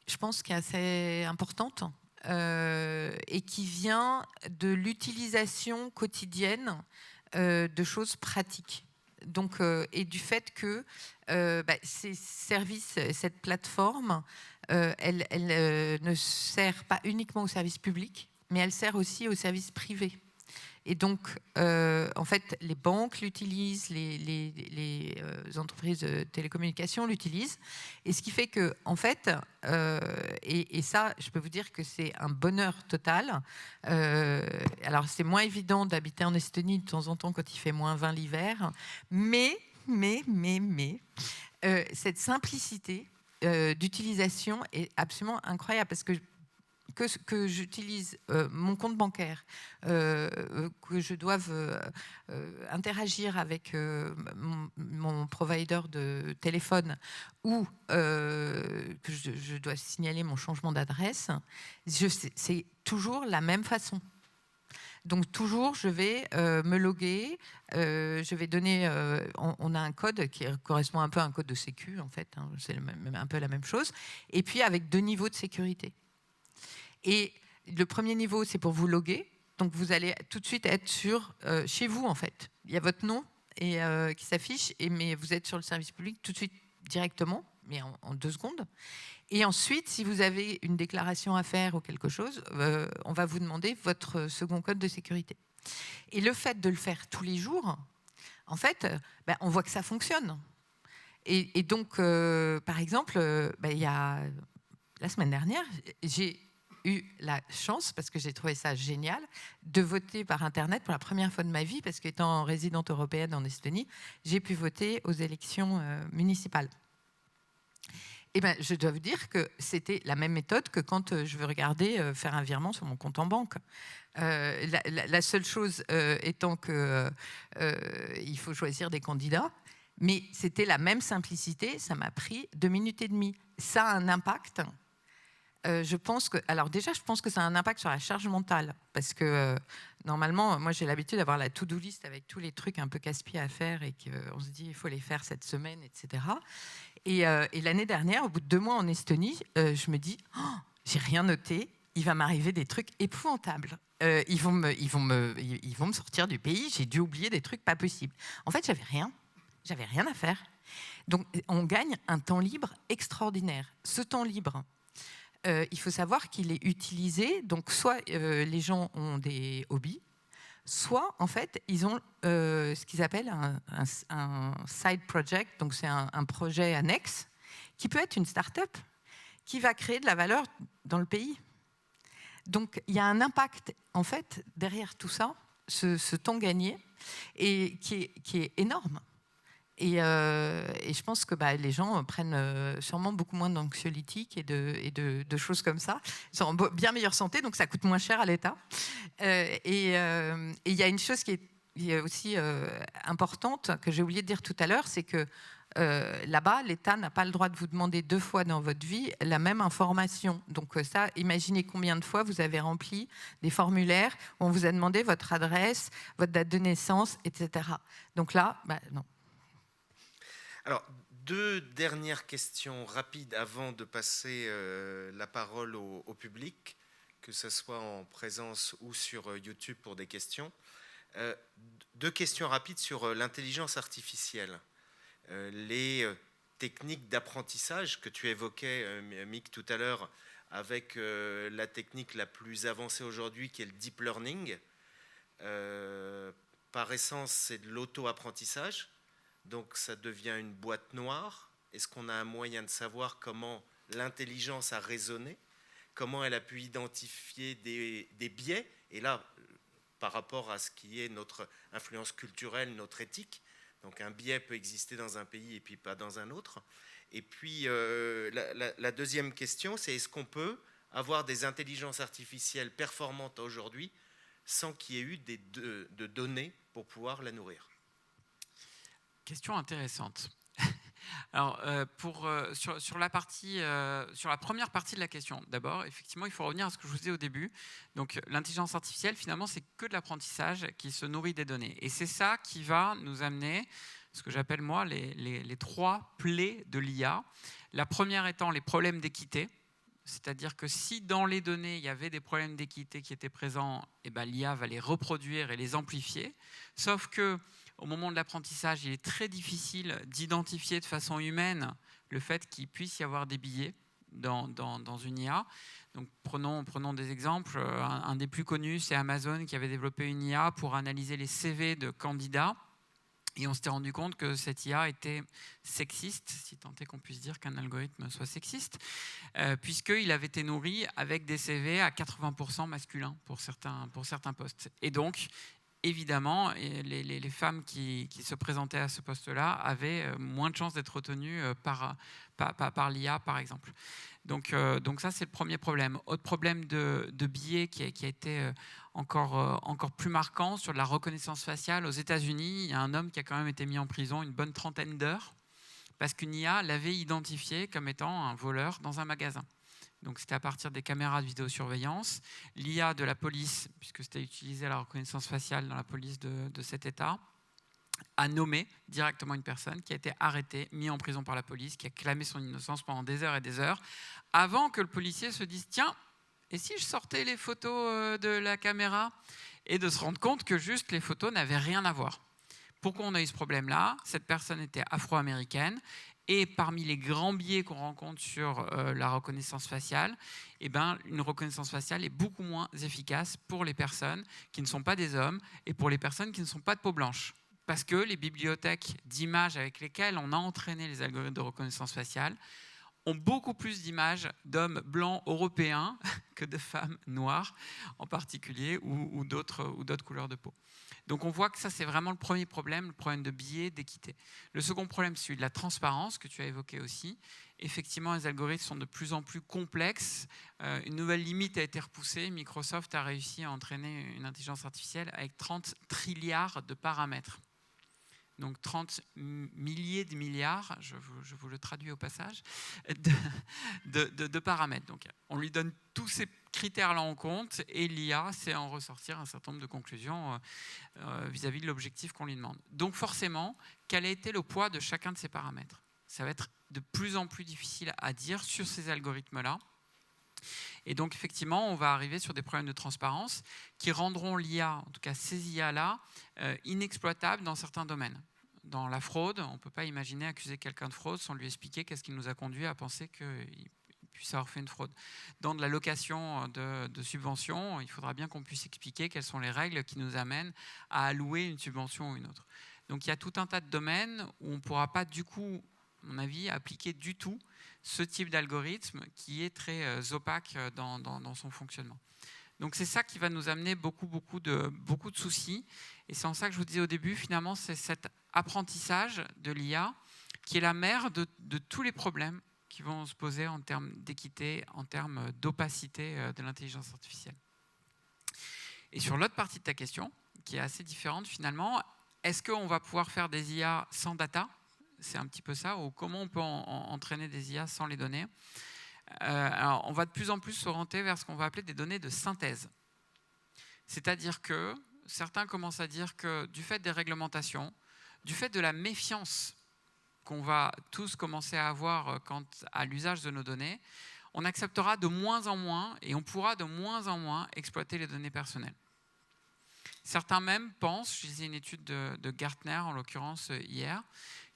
je pense, qui est assez importante et qui vient de l'utilisation quotidienne de choses pratiques. Donc, et du fait que ces services, cette plateforme, elle ne sert pas uniquement au service public, mais elle sert aussi au service privé. Et donc, en fait, les banques l'utilisent, les entreprises de télécommunications l'utilisent. Et ce qui fait que, en fait, et ça, je peux vous dire que c'est un bonheur total. Alors, c'est moins évident d'habiter en Estonie de temps en temps quand il fait -20 l'hiver. Mais cette simplicité d'utilisation est absolument incroyable parce que j'utilise mon compte bancaire, que je doive interagir avec mon provider de téléphone ou que je dois signaler mon changement d'adresse, c'est toujours la même façon. Donc toujours, je vais me loguer, je vais donner... on a un code qui correspond un peu à un code de sécu, en fait, hein, c'est un peu la même chose, et puis avec 2 niveaux de sécurité. Et le premier niveau, c'est pour vous loguer. Donc, vous allez tout de suite être chez vous, en fait. Il y a votre nom qui s'affiche, mais vous êtes sur le service public tout de suite directement, mais en 2 secondes. Et ensuite, si vous avez une déclaration à faire ou quelque chose, on va vous demander votre second code de sécurité. Et le fait de le faire tous les jours, en fait, on voit que ça fonctionne. Et donc, par exemple, il y a la semaine dernière, j'ai eu la chance, parce que j'ai trouvé ça génial, de voter par Internet pour la première fois de ma vie, parce qu'étant résidente européenne en Estonie, j'ai pu voter aux élections municipales. Et je dois vous dire que c'était la même méthode que quand je veux regarder faire un virement sur mon compte en banque. La seule chose étant qu'il faut choisir des candidats, mais c'était la même simplicité, ça m'a pris 2 minutes et demie. Ça a un impact Je pense que ça a un impact sur la charge mentale, parce que normalement, moi j'ai l'habitude d'avoir la to-do list avec tous les trucs un peu casse-pieds à faire et qu'on se dit il faut les faire cette semaine, etc. Et l'année dernière, au bout de 2 mois en Estonie, je me dis j'ai rien noté, il va m'arriver des trucs épouvantables. Ils vont me sortir du pays, j'ai dû oublier des trucs pas possibles. En fait, j'avais rien à faire. Donc on gagne un temps libre extraordinaire. Ce temps libre, il faut savoir qu'il est utilisé, donc soit les gens ont des hobbies, soit en fait ils ont ce qu'ils appellent un side project, donc c'est un projet annexe, qui peut être une start-up, qui va créer de la valeur dans le pays. Donc il y a un impact en fait derrière tout ça, ce temps gagné, et qui est énorme. Et je pense que les gens prennent sûrement beaucoup moins d'anxiolytiques et de choses comme ça. Ils sont en bien meilleure santé, donc ça coûte moins cher à l'État. Et il y a une chose qui est aussi importante, que j'ai oublié de dire tout à l'heure, c'est que là-bas, l'État n'a pas le droit de vous demander 2 fois dans votre vie la même information. Donc ça, imaginez combien de fois vous avez rempli des formulaires où on vous a demandé votre adresse, votre date de naissance, etc. Donc là, non. Alors, 2 dernières questions rapides avant de passer la parole au public, que ce soit en présence ou sur YouTube pour des questions. 2 questions rapides sur l'intelligence artificielle. Les techniques d'apprentissage que tu évoquais, Mick, tout à l'heure, avec la technique la plus avancée aujourd'hui qui est le deep learning. Par essence, c'est de l'auto-apprentissage. Donc ça devient une boîte noire. Est-ce qu'on a un moyen de savoir comment l'intelligence a raisonné, comment elle a pu identifier des biais, et là, par rapport à ce qui est notre influence culturelle, notre éthique, donc un biais peut exister dans un pays et puis pas dans un autre. Et puis la deuxième question, c'est est-ce qu'on peut avoir des intelligences artificielles performantes aujourd'hui sans qu'il y ait eu de données pour pouvoir la nourrir? Question intéressante. Alors, sur la première partie de la question, d'abord, effectivement, il faut revenir à ce que je vous disais au début. Donc, l'intelligence artificielle, finalement, c'est que de l'apprentissage qui se nourrit des données. Et c'est ça qui va nous amener, ce que j'appelle, moi, les 3 plaies de l'IA. La première étant les problèmes d'équité. C'est-à-dire que si dans les données, il y avait des problèmes d'équité qui étaient présents, l'IA va les reproduire et les amplifier. Sauf que au moment de l'apprentissage, il est très difficile d'identifier de façon humaine le fait qu'il puisse y avoir des biais dans une IA. Donc prenons des exemples. Un des plus connus, c'est Amazon qui avait développé une IA pour analyser les CV de candidats. Et on s'était rendu compte que cette IA était sexiste, si tant est qu'on puisse dire qu'un algorithme soit sexiste, puisqu'il avait été nourri avec des CV à 80% masculins pour certains postes. Et donc, évidemment, les femmes qui se présentaient à ce poste-là avaient moins de chances d'être retenues par l'IA, par exemple. Donc ça, c'est le premier problème. Autre problème de biais qui a été encore plus marquant sur de la reconnaissance faciale. Aux États-Unis, il y a un homme qui a quand même été mis en prison une bonne 30aine d'heures parce qu'une IA l'avait identifié comme étant un voleur dans un magasin. Donc c'était à partir des caméras de vidéosurveillance. L'IA de la police, puisque c'était utilisé à la reconnaissance faciale dans la police de cet État, a nommé directement une personne qui a été arrêtée, mise en prison par la police, qui a clamé son innocence pendant des heures et des heures, avant que le policier se dise « Tiens, et si je sortais les photos de la caméra ?» et de se rendre compte que juste les photos n'avaient rien à voir. Pourquoi on a eu ce problème-là? Cette personne était afro-américaine. Et parmi les grands biais qu'on rencontre sur la reconnaissance faciale, une reconnaissance faciale est beaucoup moins efficace pour les personnes qui ne sont pas des hommes et pour les personnes qui ne sont pas de peau blanche. Parce que les bibliothèques d'images avec lesquelles on a entraîné les algorithmes de reconnaissance faciale ont beaucoup plus d'images d'hommes blancs européens que de femmes noires en particulier ou d'autres couleurs de peau. Donc on voit que ça, c'est vraiment le premier problème, le problème de biais, d'équité. Le second problème, c'est celui de la transparence, que tu as évoqué aussi. Effectivement, les algorithmes sont de plus en plus complexes. Une nouvelle limite a été repoussée. Microsoft a réussi à entraîner une intelligence artificielle avec 30 trilliards de paramètres. donc 30 milliers de milliards, je vous le traduis au passage, de paramètres. Donc on lui donne tous ces critères-là en compte et l'IA sait en ressortir un certain nombre de conclusions vis-à-vis de l'objectif qu'on lui demande. Donc forcément, quel a été le poids de chacun de ces paramètres? Ça va être de plus en plus difficile à dire sur ces algorithmes-là. Et donc effectivement, on va arriver sur des problèmes de transparence qui rendront l'IA, en tout cas ces IA-là, inexploitables dans certains domaines. Dans la fraude, on ne peut pas imaginer accuser quelqu'un de fraude sans lui expliquer qu'est-ce qui nous a conduit à penser qu'il puisse avoir fait une fraude. Dans de la location de subventions, il faudra bien qu'on puisse expliquer quelles sont les règles qui nous amènent à allouer une subvention ou une autre. Donc il y a tout un tas de domaines où on ne pourra pas du coup, à mon avis, appliquer du tout ce type d'algorithme qui est très opaque dans son fonctionnement. Donc c'est ça qui va nous amener beaucoup de soucis. Et c'est en ça que je vous disais au début, finalement, c'est cet apprentissage de l'IA qui est la mère de tous les problèmes qui vont se poser en termes d'équité, en termes d'opacité de l'intelligence artificielle. Et sur l'autre partie de ta question, qui est assez différente finalement, est-ce qu'on va pouvoir faire des IA sans data ? C'est un petit peu ça, ou comment on peut entraîner des IA sans les données. Alors, on va de plus en plus s'orienter vers ce qu'on va appeler des données de synthèse. C'est-à-dire que certains commencent à dire que du fait des réglementations, du fait de la méfiance qu'on va tous commencer à avoir quant à l'usage de nos données, on acceptera de moins en moins et on pourra de moins en moins exploiter les données personnelles. Certains même pensent, je lisais une étude de Gartner en l'occurrence hier,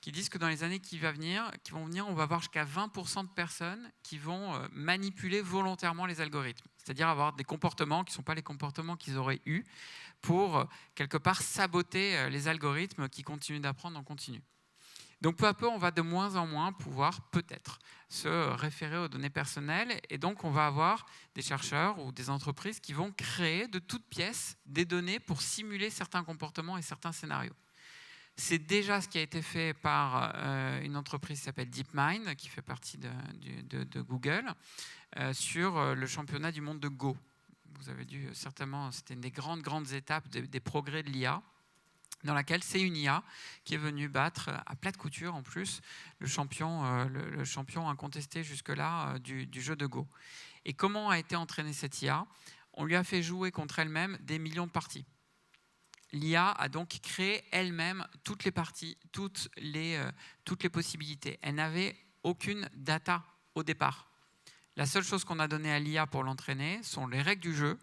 qui disent que dans les années qui vont venir, on va avoir jusqu'à 20% de personnes qui vont manipuler volontairement les algorithmes. C'est-à-dire avoir des comportements qui ne sont pas les comportements qu'ils auraient eus pour, quelque part, saboter les algorithmes qui continuent d'apprendre en continu. Donc, peu à peu, on va de moins en moins pouvoir, peut-être, se référer aux données personnelles. Et donc, on va avoir des chercheurs ou des entreprises qui vont créer de toutes pièces des données pour simuler certains comportements et certains scénarios. C'est déjà ce qui a été fait par une entreprise qui s'appelle DeepMind, qui fait partie de Google, sur le championnat du monde de Go. Vous avez dû certainement, c'était une des grandes étapes des progrès de l'IA, dans laquelle c'est une IA qui est venue battre à plat de couture, en plus, le champion incontesté jusque-là du jeu de Go. Et comment a été entraînée cette IA ? On lui a fait jouer contre elle-même des millions de parties. L'IA a donc créé elle-même toutes les parties, toutes les possibilités. Elle n'avait aucune data au départ. La seule chose qu'on a donnée à l'IA pour l'entraîner sont les règles du jeu.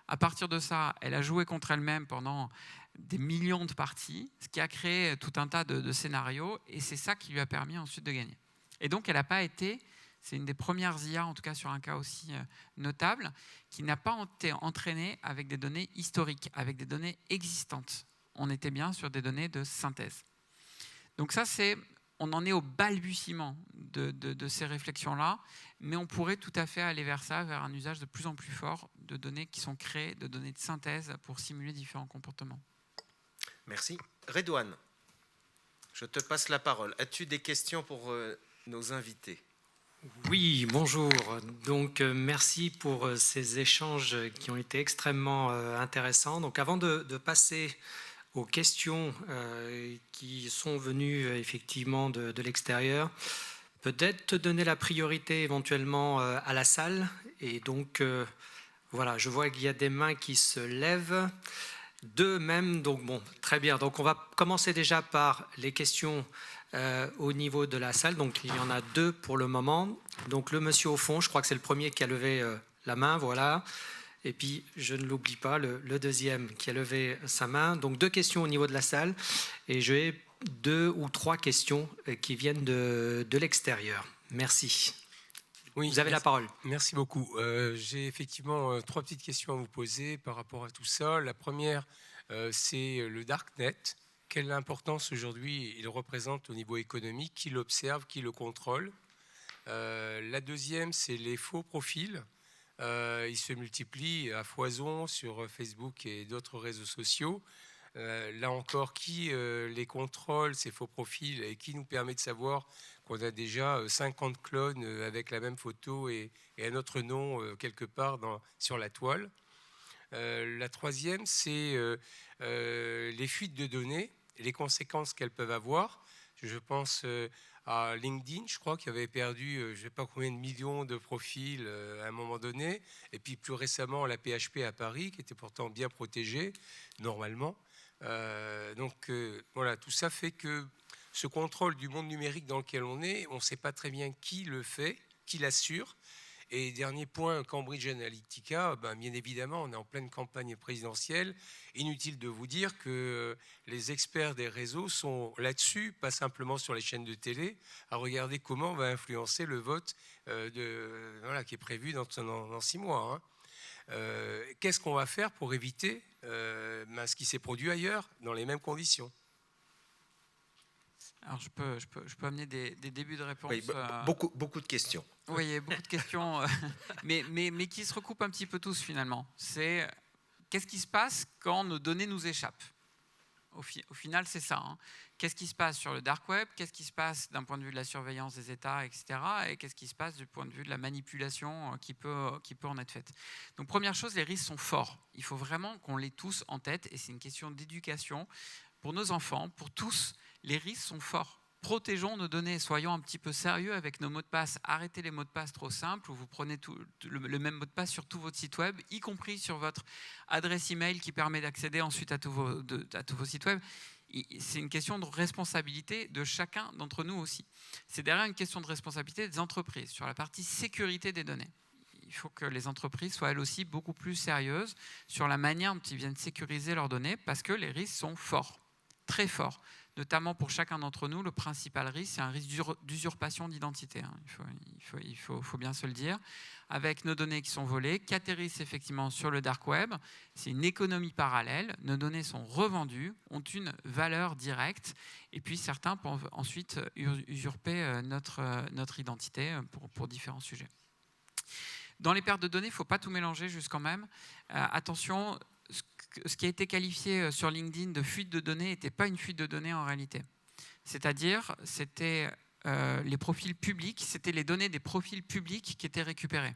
À partir de ça, elle a joué contre elle-même pendant des millions de parties, ce qui a créé tout un tas de scénarios, et c'est ça qui lui a permis ensuite de gagner. Et donc, elle n'a pas été, c'est une des premières IA, en tout cas sur un cas aussi notable, qui n'a pas été entraînée avec des données historiques, avec des données existantes. On était bien sur des données de synthèse. Donc ça, on en est au balbutiement de ces réflexions-là, mais on pourrait tout à fait aller vers ça, vers un usage de plus en plus fort de données qui sont créées, de données de synthèse pour simuler différents comportements. Merci. Redouane, je te passe la parole. As-tu des questions pour nos invités ? Oui, bonjour. Donc, merci pour ces échanges qui ont été extrêmement intéressants. Donc, avant de passer aux questions qui sont venues effectivement de l'extérieur, peut-être te donner la priorité éventuellement à la salle. Et donc, voilà, je vois qu'il y a des mains qui se lèvent. Deux même, donc bon, très bien. Donc, on va commencer déjà par les questions au niveau de la salle. Donc, il y en a deux pour le moment. Donc, le monsieur au fond, je crois que c'est le premier qui a levé la main, voilà. Et puis, je ne l'oublie pas, le deuxième qui a levé sa main. Donc, deux questions au niveau de la salle. Et j'ai 2 ou 3 questions qui viennent de l'extérieur. Merci. Oui, vous avez la parole. Merci beaucoup. J'ai effectivement 3 petites questions à vous poser par rapport à tout ça. La première, c'est le Darknet. Quelle importance aujourd'hui il représente au niveau économique? Qui l'observe? Qui le contrôle? La deuxième, c'est les faux profils. Ils se multiplient à foison sur Facebook et d'autres réseaux sociaux. Là encore, qui les contrôle, ces faux profils, et qui nous permet de savoir qu'on a déjà 50 clones avec la même photo et un autre nom quelque part sur la toile. La troisième, c'est les fuites de données. les conséquences qu'elles peuvent avoir. Je pense à LinkedIn, je crois, qui avait perdu je ne sais pas combien de millions de profils à un moment donné, et puis plus récemment la PHP à Paris, qui était pourtant bien protégée, normalement. Donc voilà, tout ça fait que ce contrôle du monde numérique dans lequel on est, on ne sait pas très bien qui le fait, qui l'assure. Et dernier point, Cambridge Analytica, bien évidemment, on est en pleine campagne présidentielle. Inutile de vous dire que les experts des réseaux sont là-dessus, pas simplement sur les chaînes de télé, à regarder comment on va influencer le vote qui est prévu dans 6 mois. Qu'est-ce qu'on va faire pour éviter ce qui s'est produit ailleurs, dans les mêmes conditions? Alors, je peux amener des débuts de réponse. Oui, beaucoup de questions. Oui, il y a beaucoup de questions, mais qui se recoupent un petit peu tous finalement. C'est qu'est-ce qui se passe quand nos données nous échappent? Au final, c'est ça. Qu'est-ce qui se passe sur le dark web? Qu'est-ce qui se passe d'un point de vue de la surveillance des États, etc. Et qu'est-ce qui se passe du point de vue de la manipulation qui peut en être faite? Donc, première chose, les risques sont forts. Il faut vraiment qu'on les tous en tête, et c'est une question d'éducation pour nos enfants, pour tous. Les risques sont forts. Protégeons nos données, soyons un petit peu sérieux avec nos mots de passe. Arrêtez les mots de passe trop simples où vous prenez le même mot de passe sur tout votre site web, y compris sur votre adresse email qui permet d'accéder ensuite à tous vos sites web. C'est une question de responsabilité de chacun d'entre nous aussi. C'est derrière une question de responsabilité des entreprises sur la partie sécurité des données. Il faut que les entreprises soient elles aussi beaucoup plus sérieuses sur la manière dont ils viennent sécuriser leurs données parce que les risques sont forts, très forts. Notamment pour chacun d'entre nous, le principal risque, c'est un risque d'usurpation d'identité. Il faut bien se le dire. Avec nos données qui sont volées, qui atterrissent effectivement sur le dark web, c'est une économie parallèle. Nos données sont revendues, ont une valeur directe, et puis certains peuvent ensuite usurper notre identité pour différents sujets. Dans les pertes de données, il ne faut pas tout mélanger juste quand même. Attention, ce qui a été qualifié sur LinkedIn de fuite de données n'était pas une fuite de données en réalité. C'est-à-dire, c'était les profils publics, c'était les données des profils publics qui étaient récupérées.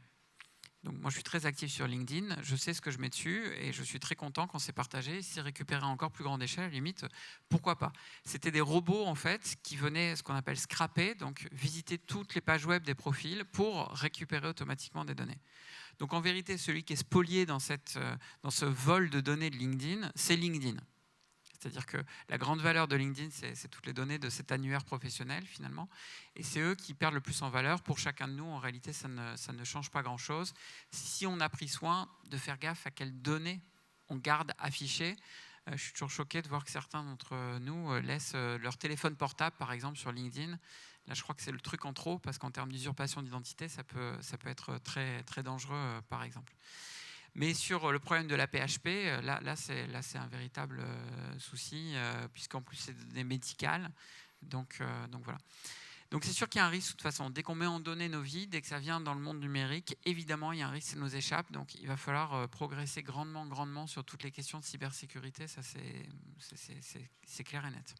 Donc moi, je suis très actif sur LinkedIn, je sais ce que je mets dessus et je suis très content quand c'est partagé. Si c'est récupéré à encore plus grande échelle, limite, pourquoi pas. C'était des robots en fait qui venaient, ce qu'on appelle scraper, donc visiter toutes les pages web des profils pour récupérer automatiquement des données. Donc en vérité, celui qui est spolié dans ce vol de données de LinkedIn, c'est LinkedIn. C'est-à-dire que la grande valeur de LinkedIn, c'est toutes les données de cet annuaire professionnel finalement. Et c'est eux qui perdent le plus en valeur. Pour chacun de nous, en réalité, ça ne change pas grand-chose. Si on a pris soin de faire gaffe à quelles données on garde affichées, je suis toujours choqué de voir que certains d'entre nous laissent leur téléphone portable, par exemple, sur LinkedIn. Là, je crois que c'est le truc en trop, parce qu'en termes d'usurpation d'identité, ça peut être très, très dangereux, par exemple. Mais sur le problème de la PHP, là c'est un véritable souci, puisqu'en plus c'est des données médicales. Donc voilà. Donc c'est sûr qu'il y a un risque de toute façon. Dès qu'on met en données nos vies, dès que ça vient dans le monde numérique, évidemment il y a un risque que ça nous échappe. Donc il va falloir progresser grandement sur toutes les questions de cybersécurité. Ça c'est clair et net.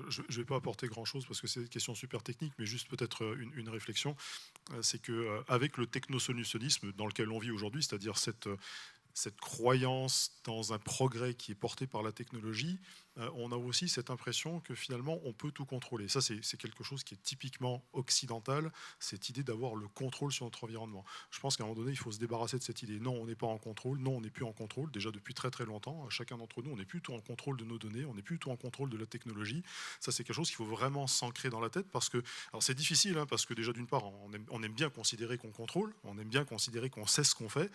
Je ne vais pas apporter grand-chose parce que c'est une question super technique, mais juste peut-être une réflexion. C'est qu'avec le technosolutionnisme dans lequel on vit aujourd'hui, c'est-à-dire cette croyance dans un progrès qui est porté par la technologie, on a aussi cette impression que finalement on peut tout contrôler. Ça, c'est quelque chose qui est typiquement occidental, cette idée d'avoir le contrôle sur notre environnement. Je pense qu'à un moment donné, il faut se débarrasser de cette idée. Non, on n'est pas en contrôle. Non, on n'est plus en contrôle. Déjà depuis très très longtemps, chacun d'entre nous, on n'est plus tout en contrôle de nos données, on n'est plus tout en contrôle de la technologie. Ça, c'est quelque chose qu'il faut vraiment s'ancrer dans la tête parce que, alors c'est difficile, parce que déjà d'une part, on aime bien considérer qu'on contrôle, on aime bien considérer qu'on sait ce qu'on fait,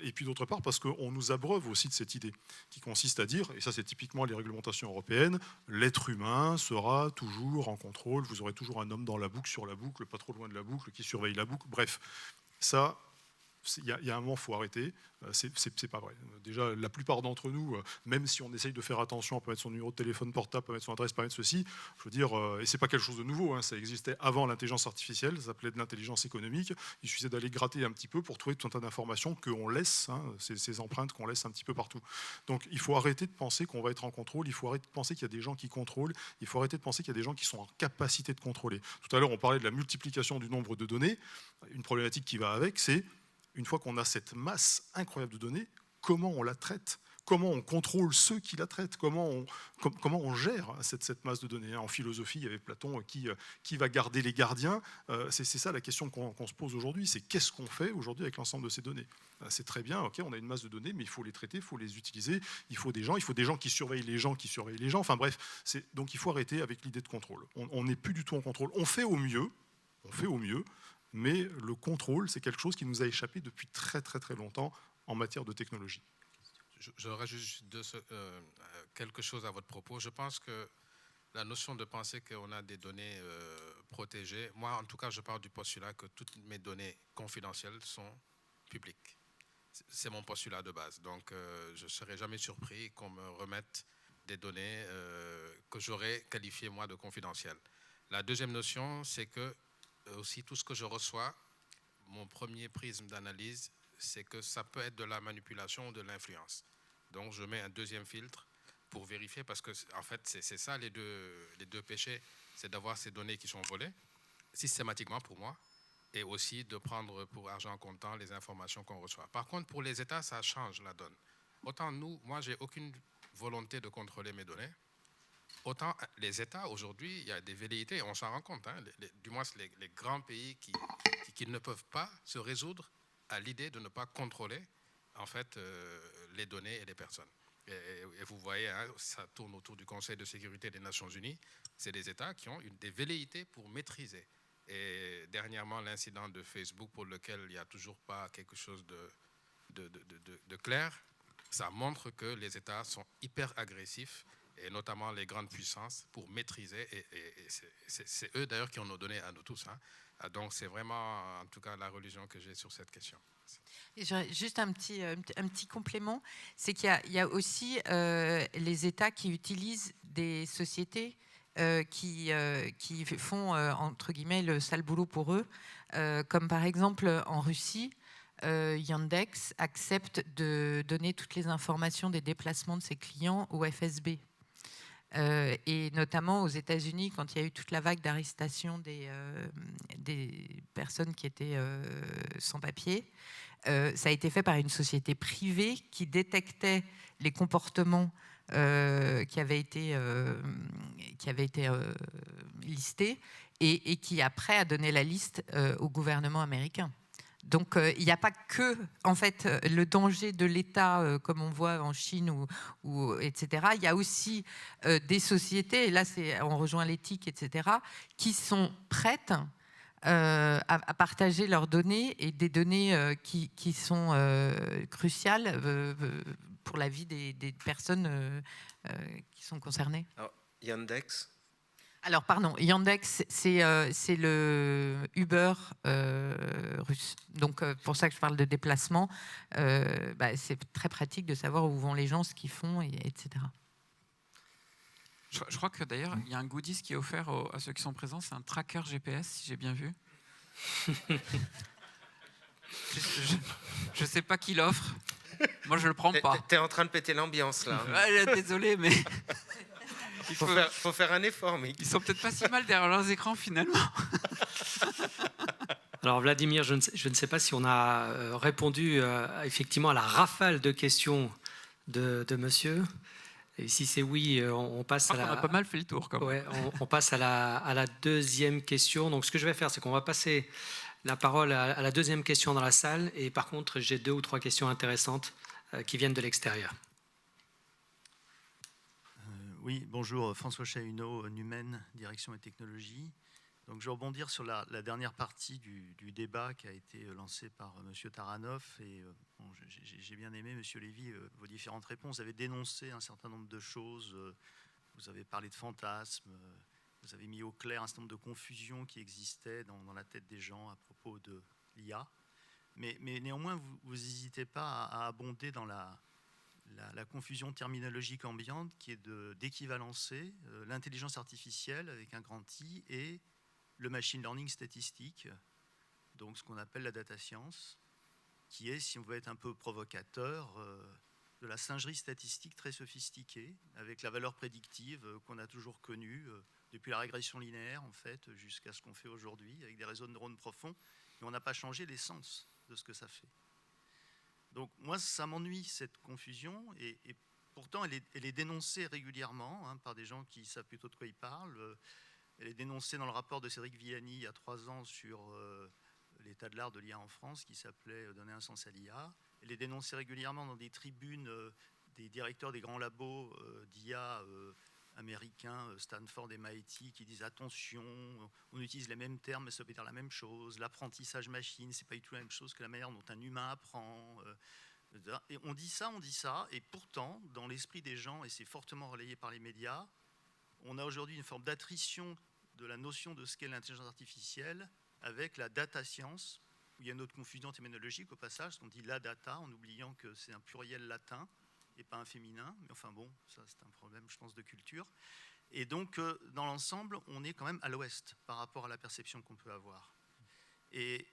et puis d'autre part parce qu'on nous abreuve aussi de cette idée qui consiste à dire, et ça c'est typiquement les réglementations européennes, l'être humain sera toujours en contrôle, vous aurez toujours un homme dans la boucle, sur la boucle, pas trop loin de la boucle, qui surveille la boucle, bref. Ça, il y a un moment, il faut arrêter. C'est pas vrai. Déjà, la plupart d'entre nous, même si on essaye de faire attention, on peut mettre son numéro de téléphone portable, on peut mettre son adresse, on peut mettre ceci. Je veux dire, et c'est pas quelque chose de nouveau. Ça existait avant l'intelligence artificielle. Ça s'appelait de l'intelligence économique. Il suffisait d'aller gratter un petit peu pour trouver tout un tas d'informations qu'on laisse, ces empreintes qu'on laisse un petit peu partout. Donc, il faut arrêter de penser qu'on va être en contrôle. Il faut arrêter de penser qu'il y a des gens qui contrôlent. Il faut arrêter de penser qu'il y a des gens qui sont en capacité de contrôler. Tout à l'heure, on parlait de la multiplication du nombre de données. Une problématique qui va avec, c'est une fois qu'on a cette masse incroyable de données, comment on la traite ? comment on contrôle ceux qui la traitent, comment on gère cette masse de données. En philosophie, il y avait Platon qui va garder les gardiens. C'est ça la question qu'on se pose aujourd'hui, c'est qu'est-ce qu'on fait aujourd'hui avec l'ensemble de ces données. C'est très bien, ok, on a une masse de données, mais il faut les traiter, il faut les utiliser, il faut des gens qui surveillent les gens qui surveillent les gens. Enfin bref, donc il faut arrêter avec l'idée de contrôle. On n'est plus du tout en contrôle. On fait au mieux, mais le contrôle, c'est quelque chose qui nous a échappé depuis très très très longtemps en matière de technologie. Je rajoute juste quelque chose à votre propos. Je pense que la notion de penser qu'on a des données protégées, moi en tout cas je pars du postulat que toutes mes données confidentielles sont publiques. C'est mon postulat de base. Donc je ne serai jamais surpris qu'on me remette des données que j'aurais qualifiées moi de confidentielles. La deuxième notion, c'est que aussi tout ce que je reçois, mon premier prisme d'analyse, c'est que ça peut être de la manipulation ou de l'influence. Donc je mets un deuxième filtre pour vérifier, parce que en fait c'est ça les deux péchés, c'est d'avoir ces données qui sont volées systématiquement pour moi, et aussi de prendre pour argent comptant les informations qu'on reçoit. Par contre, pour les États, ça change la donne. Autant moi j'ai aucune volonté de contrôler mes données, autant les États aujourd'hui, il y a des velléités, on s'en rend compte, hein, du moins les grands pays qui ne peuvent pas se résoudre à l'idée de ne pas contrôler en fait les données et les personnes. Et vous voyez, hein, ça tourne autour du Conseil de sécurité des Nations Unies. C'est des États qui ont des velléités pour maîtriser. Et dernièrement, l'incident de Facebook, pour lequel il n'y a toujours pas quelque chose de clair, ça montre que les États sont hyper agressifs, et notamment les grandes puissances, pour maîtriser. Et c'est eux d'ailleurs qui ont nos données à nous tous, hein. Donc c'est vraiment, en tout cas, la religion que j'ai sur cette question. Et juste un petit complément, c'est qu'il y a aussi les États qui utilisent des sociétés qui font, entre guillemets, le sale boulot pour eux. Comme par exemple en Russie, Yandex accepte de donner toutes les informations des déplacements de ses clients au FSB. Et notamment aux États-Unis, quand il y a eu toute la vague d'arrestation des personnes qui étaient sans papier, ça a été fait par une société privée qui détectait les comportements qui avaient été listés et qui après a donné la liste au gouvernement américain. Donc il n'y a pas que en fait le danger de l'État comme on voit en Chine ou etc. Il y a aussi des sociétés, et là on rejoint l'éthique, etc., qui sont prêtes à partager leurs données, et des données qui sont cruciales pour la vie des personnes qui sont concernées. Alors, Yandex. Alors, pardon, Yandex, c'est le Uber russe. Donc, pour ça que je parle de déplacement, c'est très pratique de savoir où vont les gens, ce qu'ils font, etc. Je crois que d'ailleurs, il y a un goodies qui est offert à ceux qui sont présents, c'est un tracker GPS, si j'ai bien vu. Je ne sais pas qui l'offre. Moi, je ne le prends pas. T'es en train de péter l'ambiance, là. Ouais, désolé, mais... Il faut faire un effort, mais... Ils sont peut-être pas si mal derrière leurs écrans, finalement. Alors Vladimir, je ne sais pas si on a répondu effectivement à la rafale de questions de monsieur. Et si c'est oui, on passe à la... On a pas mal fait le tour, quand même. Ouais, on passe à la deuxième question. Donc ce que je vais faire, c'est qu'on va passer la parole à la deuxième question dans la salle. Et par contre, j'ai 2 ou 3 questions intéressantes qui viennent de l'extérieur. Oui, bonjour, François Chahuneau, Numen, Direction et Technologie. Donc, je vais rebondir sur la dernière partie du débat qui a été lancé par M. Taranov. Et j'ai bien aimé, M. Lévy, vos différentes réponses. Vous avez dénoncé un certain nombre de choses. Vous avez parlé de fantasmes. Vous avez mis au clair un certain nombre de confusions qui existaient dans la tête des gens à propos de l'IA. Mais néanmoins, vous n'hésitez pas à abonder dans la confusion terminologique ambiante qui est d'équivalencer l'intelligence artificielle avec un grand I et le machine learning statistique, donc ce qu'on appelle la data science, qui est, si on veut être un peu provocateur, de la singerie statistique très sophistiquée, avec la valeur prédictive qu'on a toujours connue depuis la régression linéaire, en fait, jusqu'à ce qu'on fait aujourd'hui, avec des réseaux de neurones profonds, mais on n'a pas changé l'essence de ce que ça fait. Donc moi, ça m'ennuie, cette confusion, et pourtant elle est dénoncée régulièrement par des gens qui savent plutôt de quoi ils parlent. Elle est dénoncée dans le rapport de Cédric Villani il y a 3 ans sur l'état de l'art de l'IA en France, qui s'appelait « Donner un sens à l'IA ». Elle est dénoncée régulièrement dans des tribunes des directeurs des grands labos d'IA américains, Stanford et MIT, qui disent attention, on utilise les mêmes termes, mais ça veut dire la même chose. L'apprentissage machine, c'est pas du tout la même chose que la manière dont un humain apprend. Et on dit ça, et pourtant, dans l'esprit des gens, et c'est fortement relayé par les médias, on a aujourd'hui une forme d'attrition de la notion de ce qu'est l'intelligence artificielle avec la data science, où il y a une autre confusion terminologique au passage, on dit la data, en oubliant que c'est un pluriel latin et pas un féminin, mais enfin bon, ça c'est un problème, je pense, de culture. Et donc, dans l'ensemble, on est quand même à l'ouest par rapport à la perception qu'on peut avoir. Et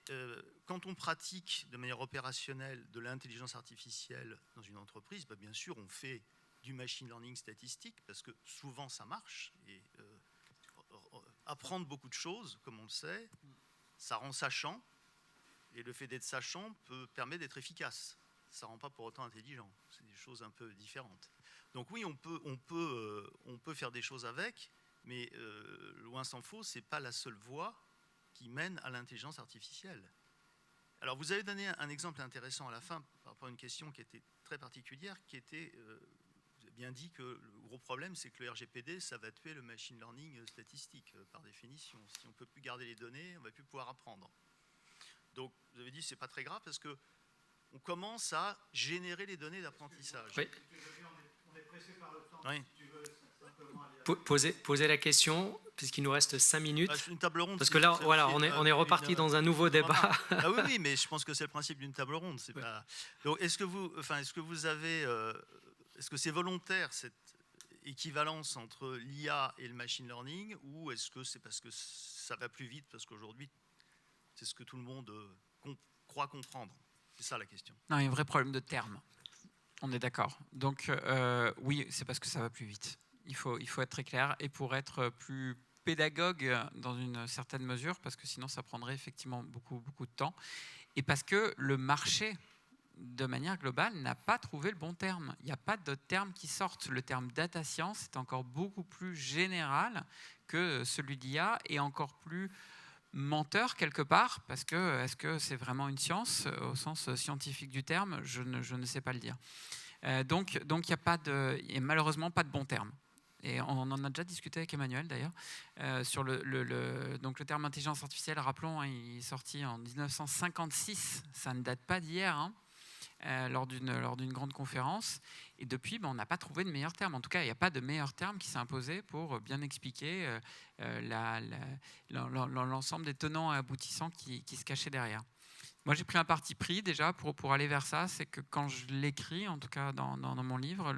quand on pratique de manière opérationnelle de l'intelligence artificielle dans une entreprise, bien sûr, on fait du machine learning statistique, parce que souvent ça marche, et apprendre beaucoup de choses, comme on le sait, ça rend sachant, et le fait d'être sachant permet d'être efficace. Ça ne rend pas pour autant intelligent, c'est des choses un peu différentes. Donc oui, on peut faire des choses avec, mais loin s'en faut, ce n'est pas la seule voie qui mène à l'intelligence artificielle. Alors vous avez donné un exemple intéressant à la fin, par rapport à une question qui était très particulière, qui était... Vous avez bien dit que le gros problème, c'est que le RGPD, ça va tuer le machine learning statistique, par définition. Si on ne peut plus garder les données, on ne va plus pouvoir apprendre. Donc, vous avez dit que ce n'est pas très grave, parce qu'on commence à générer les données d'apprentissage. Oui. On est pressé par le temps. Oui. Si tu veux simplement aller Posez la question, puisqu'il nous reste 5 minutes. C'est une table ronde. Parce que là, voilà, on est reparti dans un nouveau débat. Ah oui, mais je pense que c'est le principe d'une table ronde. C'est pas... Donc, est-ce que vous avez... Est-ce que c'est volontaire, cette équivalence entre l'IA et le machine learning, ou est-ce que c'est parce que ça va plus vite, parce qu'aujourd'hui, c'est ce que tout le monde croit comprendre? C'est ça la question. Non, il y a un vrai problème de terme. On est d'accord. Donc, oui, c'est parce que ça va plus vite. Il faut être très clair. Et pour être plus pédagogue dans une certaine mesure, parce que sinon, ça prendrait effectivement beaucoup, beaucoup de temps. Et parce que le marché, de manière globale, n'a pas trouvé le bon terme. Il n'y a pas d'autres termes qui sortent. Le terme data science est encore beaucoup plus général que celui d'IA et encore plus menteur quelque part, parce que est-ce que c'est vraiment une science au sens scientifique du terme? Je ne sais pas le dire. Donc il n'y a malheureusement pas de bon terme. Et on en a déjà discuté avec Emmanuel d'ailleurs sur donc le terme intelligence artificielle. Rappelons, il est sorti en 1956. Ça ne date pas d'hier. Lors d'une grande conférence. Et depuis, on n'a pas trouvé de meilleur terme. En tout cas, il n'y a pas de meilleur terme qui s'est imposé pour bien expliquer l'ensemble des tenants et aboutissants qui se cachaient derrière. Moi, j'ai pris un parti pris déjà pour aller vers ça. C'est que quand je l'écris, en tout cas dans mon livre,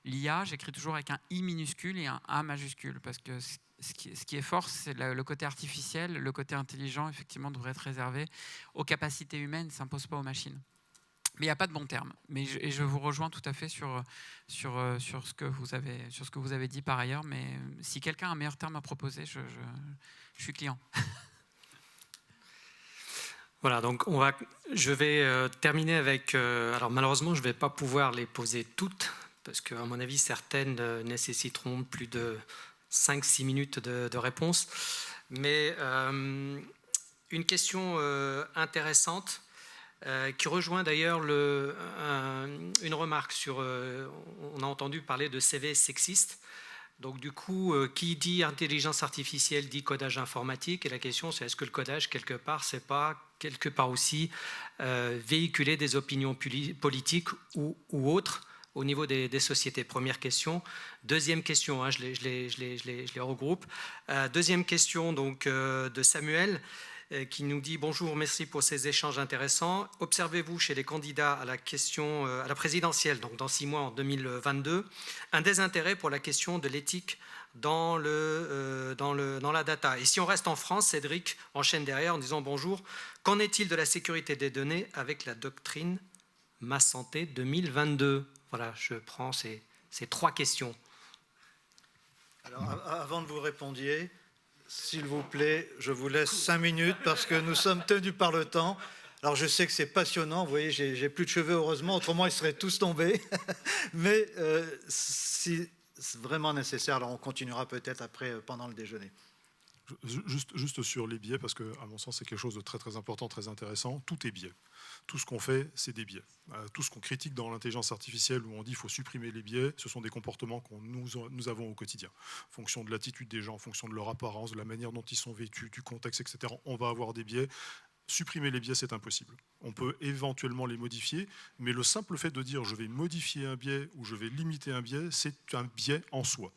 l'IA, j'écris toujours avec un I minuscule et un A majuscule. Parce que ce qui est fort, c'est le côté artificiel. Le côté intelligent, effectivement, devrait être réservé aux capacités humaines. Ça n'impose pas aux machines. Mais il n'y a pas de bon terme. Et je vous rejoins tout à fait sur ce que vous avez dit par ailleurs. Mais si quelqu'un a un meilleur terme à proposer, je suis client. Voilà, donc je vais terminer avec... alors malheureusement, je ne vais pas pouvoir les poser toutes, parce qu'à mon avis, certaines nécessiteront plus de 5-6 minutes de réponse. Mais une question intéressante, qui rejoint d'ailleurs une remarque sur... on a entendu parler de CV sexiste. Donc du coup, qui dit intelligence artificielle dit codage informatique. Et la question, c'est est-ce que le codage, quelque part, c'est pas quelque part aussi véhiculer des opinions politiques ou autres au niveau des sociétés? Première question. Deuxième question, je les regroupe. Deuxième question donc, de Samuel, qui nous dit « Bonjour, merci pour ces échanges intéressants. Observez-vous chez les candidats à la présidentielle, donc dans 6 mois, en 2022, un désintérêt pour la question de l'éthique dans la data ?» Et si on reste en France, Cédric enchaîne derrière en disant « Bonjour, qu'en est-il de la sécurité des données avec la doctrine Ma Santé 2022 ?» Voilà, je prends ces 3 questions. Alors, avant que vous répondiez, s'il vous plaît, je vous laisse 5 minutes parce que nous sommes tenus par le temps. Alors je sais que c'est passionnant, vous voyez, j'ai plus de cheveux heureusement, autrement ils seraient tous tombés. Mais si c'est vraiment nécessaire, alors on continuera peut-être après pendant le déjeuner. Juste sur les biais, parce que à mon sens c'est quelque chose de très très important, très intéressant. Tout est biais. Tout ce qu'on fait, c'est des biais. Tout ce qu'on critique dans l'intelligence artificielle, où on dit qu'il faut supprimer les biais, ce sont des comportements que nous avons au quotidien. En fonction de l'attitude des gens, en fonction de leur apparence, de la manière dont ils sont vêtus, du contexte, etc., on va avoir des biais. Supprimer les biais, c'est impossible. On peut éventuellement les modifier, mais le simple fait de dire je vais modifier un biais ou je vais limiter un biais, c'est un biais en soi.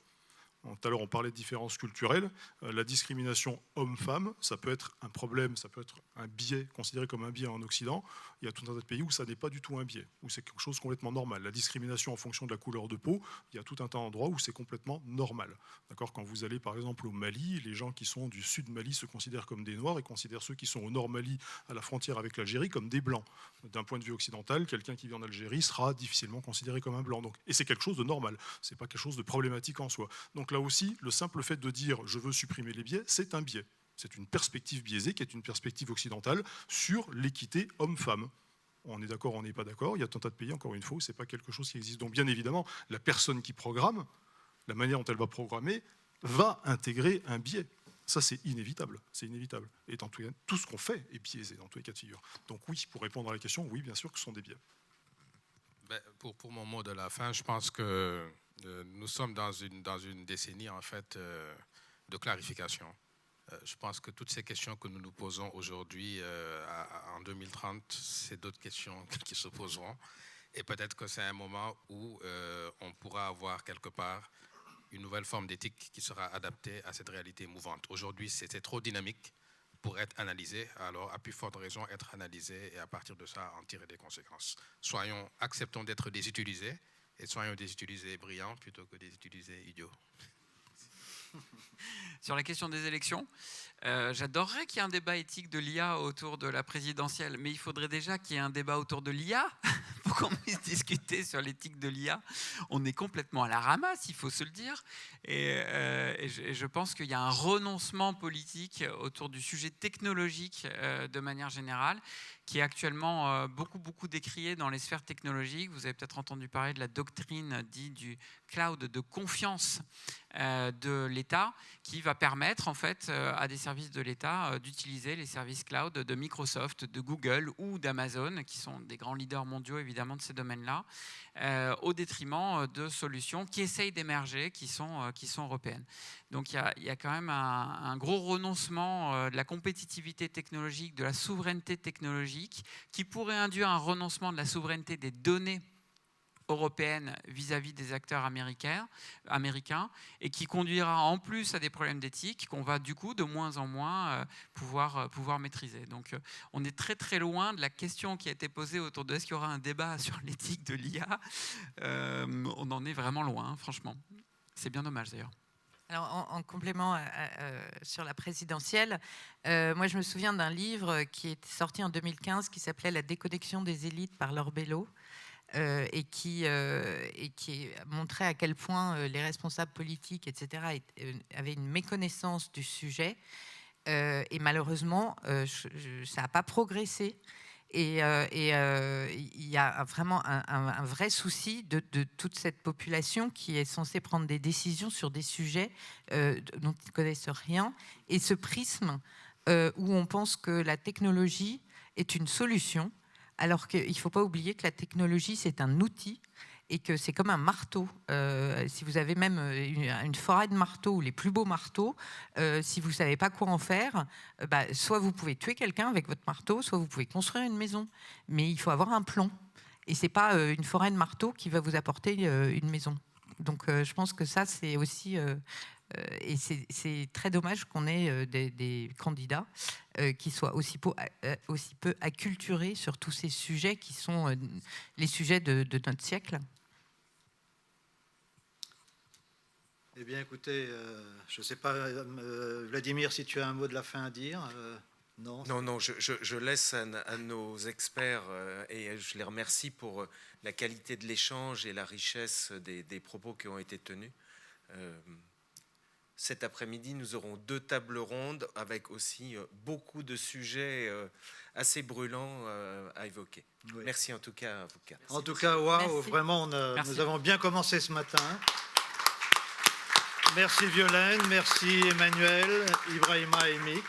Tout à l'heure, on parlait de différences culturelles. La discrimination homme-femme, ça peut être un problème, ça peut être un biais, considéré comme un biais en Occident. Il y a tout un tas de pays où ça n'est pas du tout un biais, où c'est quelque chose de complètement normal. La discrimination en fonction de la couleur de peau, il y a tout un tas d'endroits où c'est complètement normal. D'accord ? Quand vous allez par exemple au Mali, les gens qui sont du sud Mali se considèrent comme des Noirs et considèrent ceux qui sont au nord Mali, à la frontière avec l'Algérie, comme des Blancs. D'un point de vue occidental, quelqu'un qui vit en Algérie sera difficilement considéré comme un Blanc. Donc, et c'est quelque chose de normal, c'est pas quelque chose de problématique en soi. Donc là aussi, le simple fait de dire je veux supprimer les biais, c'est un biais. C'est une perspective biaisée qui est une perspective occidentale sur l'équité homme-femme. On est d'accord, on n'est pas d'accord. Il y a tout un tas de pays, encore une fois, où ce n'est pas quelque chose qui existe. Donc bien évidemment, la personne qui programme, la manière dont elle va programmer, va intégrer un biais. Ça, c'est inévitable. C'est inévitable. Et dans tout ce qu'on fait est biaisé dans tous les cas de figure. Donc oui, pour répondre à la question, oui, bien sûr que ce sont des biais. Pour mon mot de la fin, je pense que nous sommes dans une décennie en fait de clarification. Je pense que toutes ces questions que nous nous posons aujourd'hui en 2030, c'est d'autres questions qui se poseront. Et peut-être que c'est un moment où on pourra avoir quelque part une nouvelle forme d'éthique qui sera adaptée à cette réalité mouvante. Aujourd'hui, c'est trop dynamique pour être analysé, alors à plus forte raison être analysé et à partir de ça en tirer des conséquences. Acceptons d'être désutilisés et soyons des utilisés brillants plutôt que des utilisés idiots. Sur la question des élections, j'adorerais qu'il y ait un débat éthique de l'IA autour de la présidentielle, mais il faudrait déjà qu'il y ait un débat autour de l'IA pour qu'on puisse discuter sur l'éthique de l'IA. On est complètement à la ramasse, il faut se le dire. Et je pense qu'il y a un renoncement politique autour du sujet technologique de manière générale, qui est actuellement beaucoup décrié dans les sphères technologiques. Vous avez peut-être entendu parler de la doctrine dite du cloud de confiance de l'État, qui va permettre en fait à des services de l'État d'utiliser les services cloud de Microsoft, de Google ou d'Amazon, qui sont des grands leaders mondiaux évidemment de ces domaines-là, au détriment de solutions qui essayent d'émerger, qui sont européennes. Donc il y a quand même un gros renoncement de la compétitivité technologique, de la souveraineté technologique, qui pourrait induire un renoncement de la souveraineté des données européenne vis-à-vis des acteurs américains et qui conduira en plus à des problèmes d'éthique qu'on va du coup de moins en moins pouvoir maîtriser. Donc on est très loin de la question qui a été posée autour de est-ce qu'il y aura un débat sur l'éthique de l'IA. On en est vraiment loin, franchement. C'est bien dommage d'ailleurs. Alors, en complément sur la présidentielle, moi je me souviens d'un livre qui est sorti en 2015 qui s'appelait « La déconnexion des élites par Laure Bellow ». Et qui montrait à quel point les responsables politiques, etc., avaient une méconnaissance du sujet. Et malheureusement, ça n'a pas progressé. Et il y a vraiment un vrai souci de toute cette population qui est censée prendre des décisions sur des sujets dont ils ne connaissent rien. Et ce prisme où on pense que la technologie est une solution, alors qu'il ne faut pas oublier que la technologie, c'est un outil et que c'est comme un marteau. Si vous avez même une forêt de marteaux ou les plus beaux marteaux, si vous ne savez pas quoi en faire, soit vous pouvez tuer quelqu'un avec votre marteau, soit vous pouvez construire une maison. Mais il faut avoir un plan. Et ce n'est pas une forêt de marteaux qui va vous apporter une maison. Donc je pense que ça, c'est aussi... et c'est très dommage qu'on ait des candidats qui soient aussi peu acculturés sur tous ces sujets qui sont les sujets de notre siècle. Eh bien, écoutez, je ne sais pas, Vladimir, si tu as un mot de la fin à dire. Non. Non, je laisse à nos experts et je les remercie pour la qualité de l'échange et la richesse des propos qui ont été tenus. cet après-midi, nous aurons 2 tables rondes avec aussi beaucoup de sujets assez brûlants à évoquer. Oui. Merci en tout cas à vous 4. En tout cas, waouh, Merci. vraiment, nous avons bien commencé ce matin. Merci Violaine, merci Emmanuel, Ibrahima et Mick.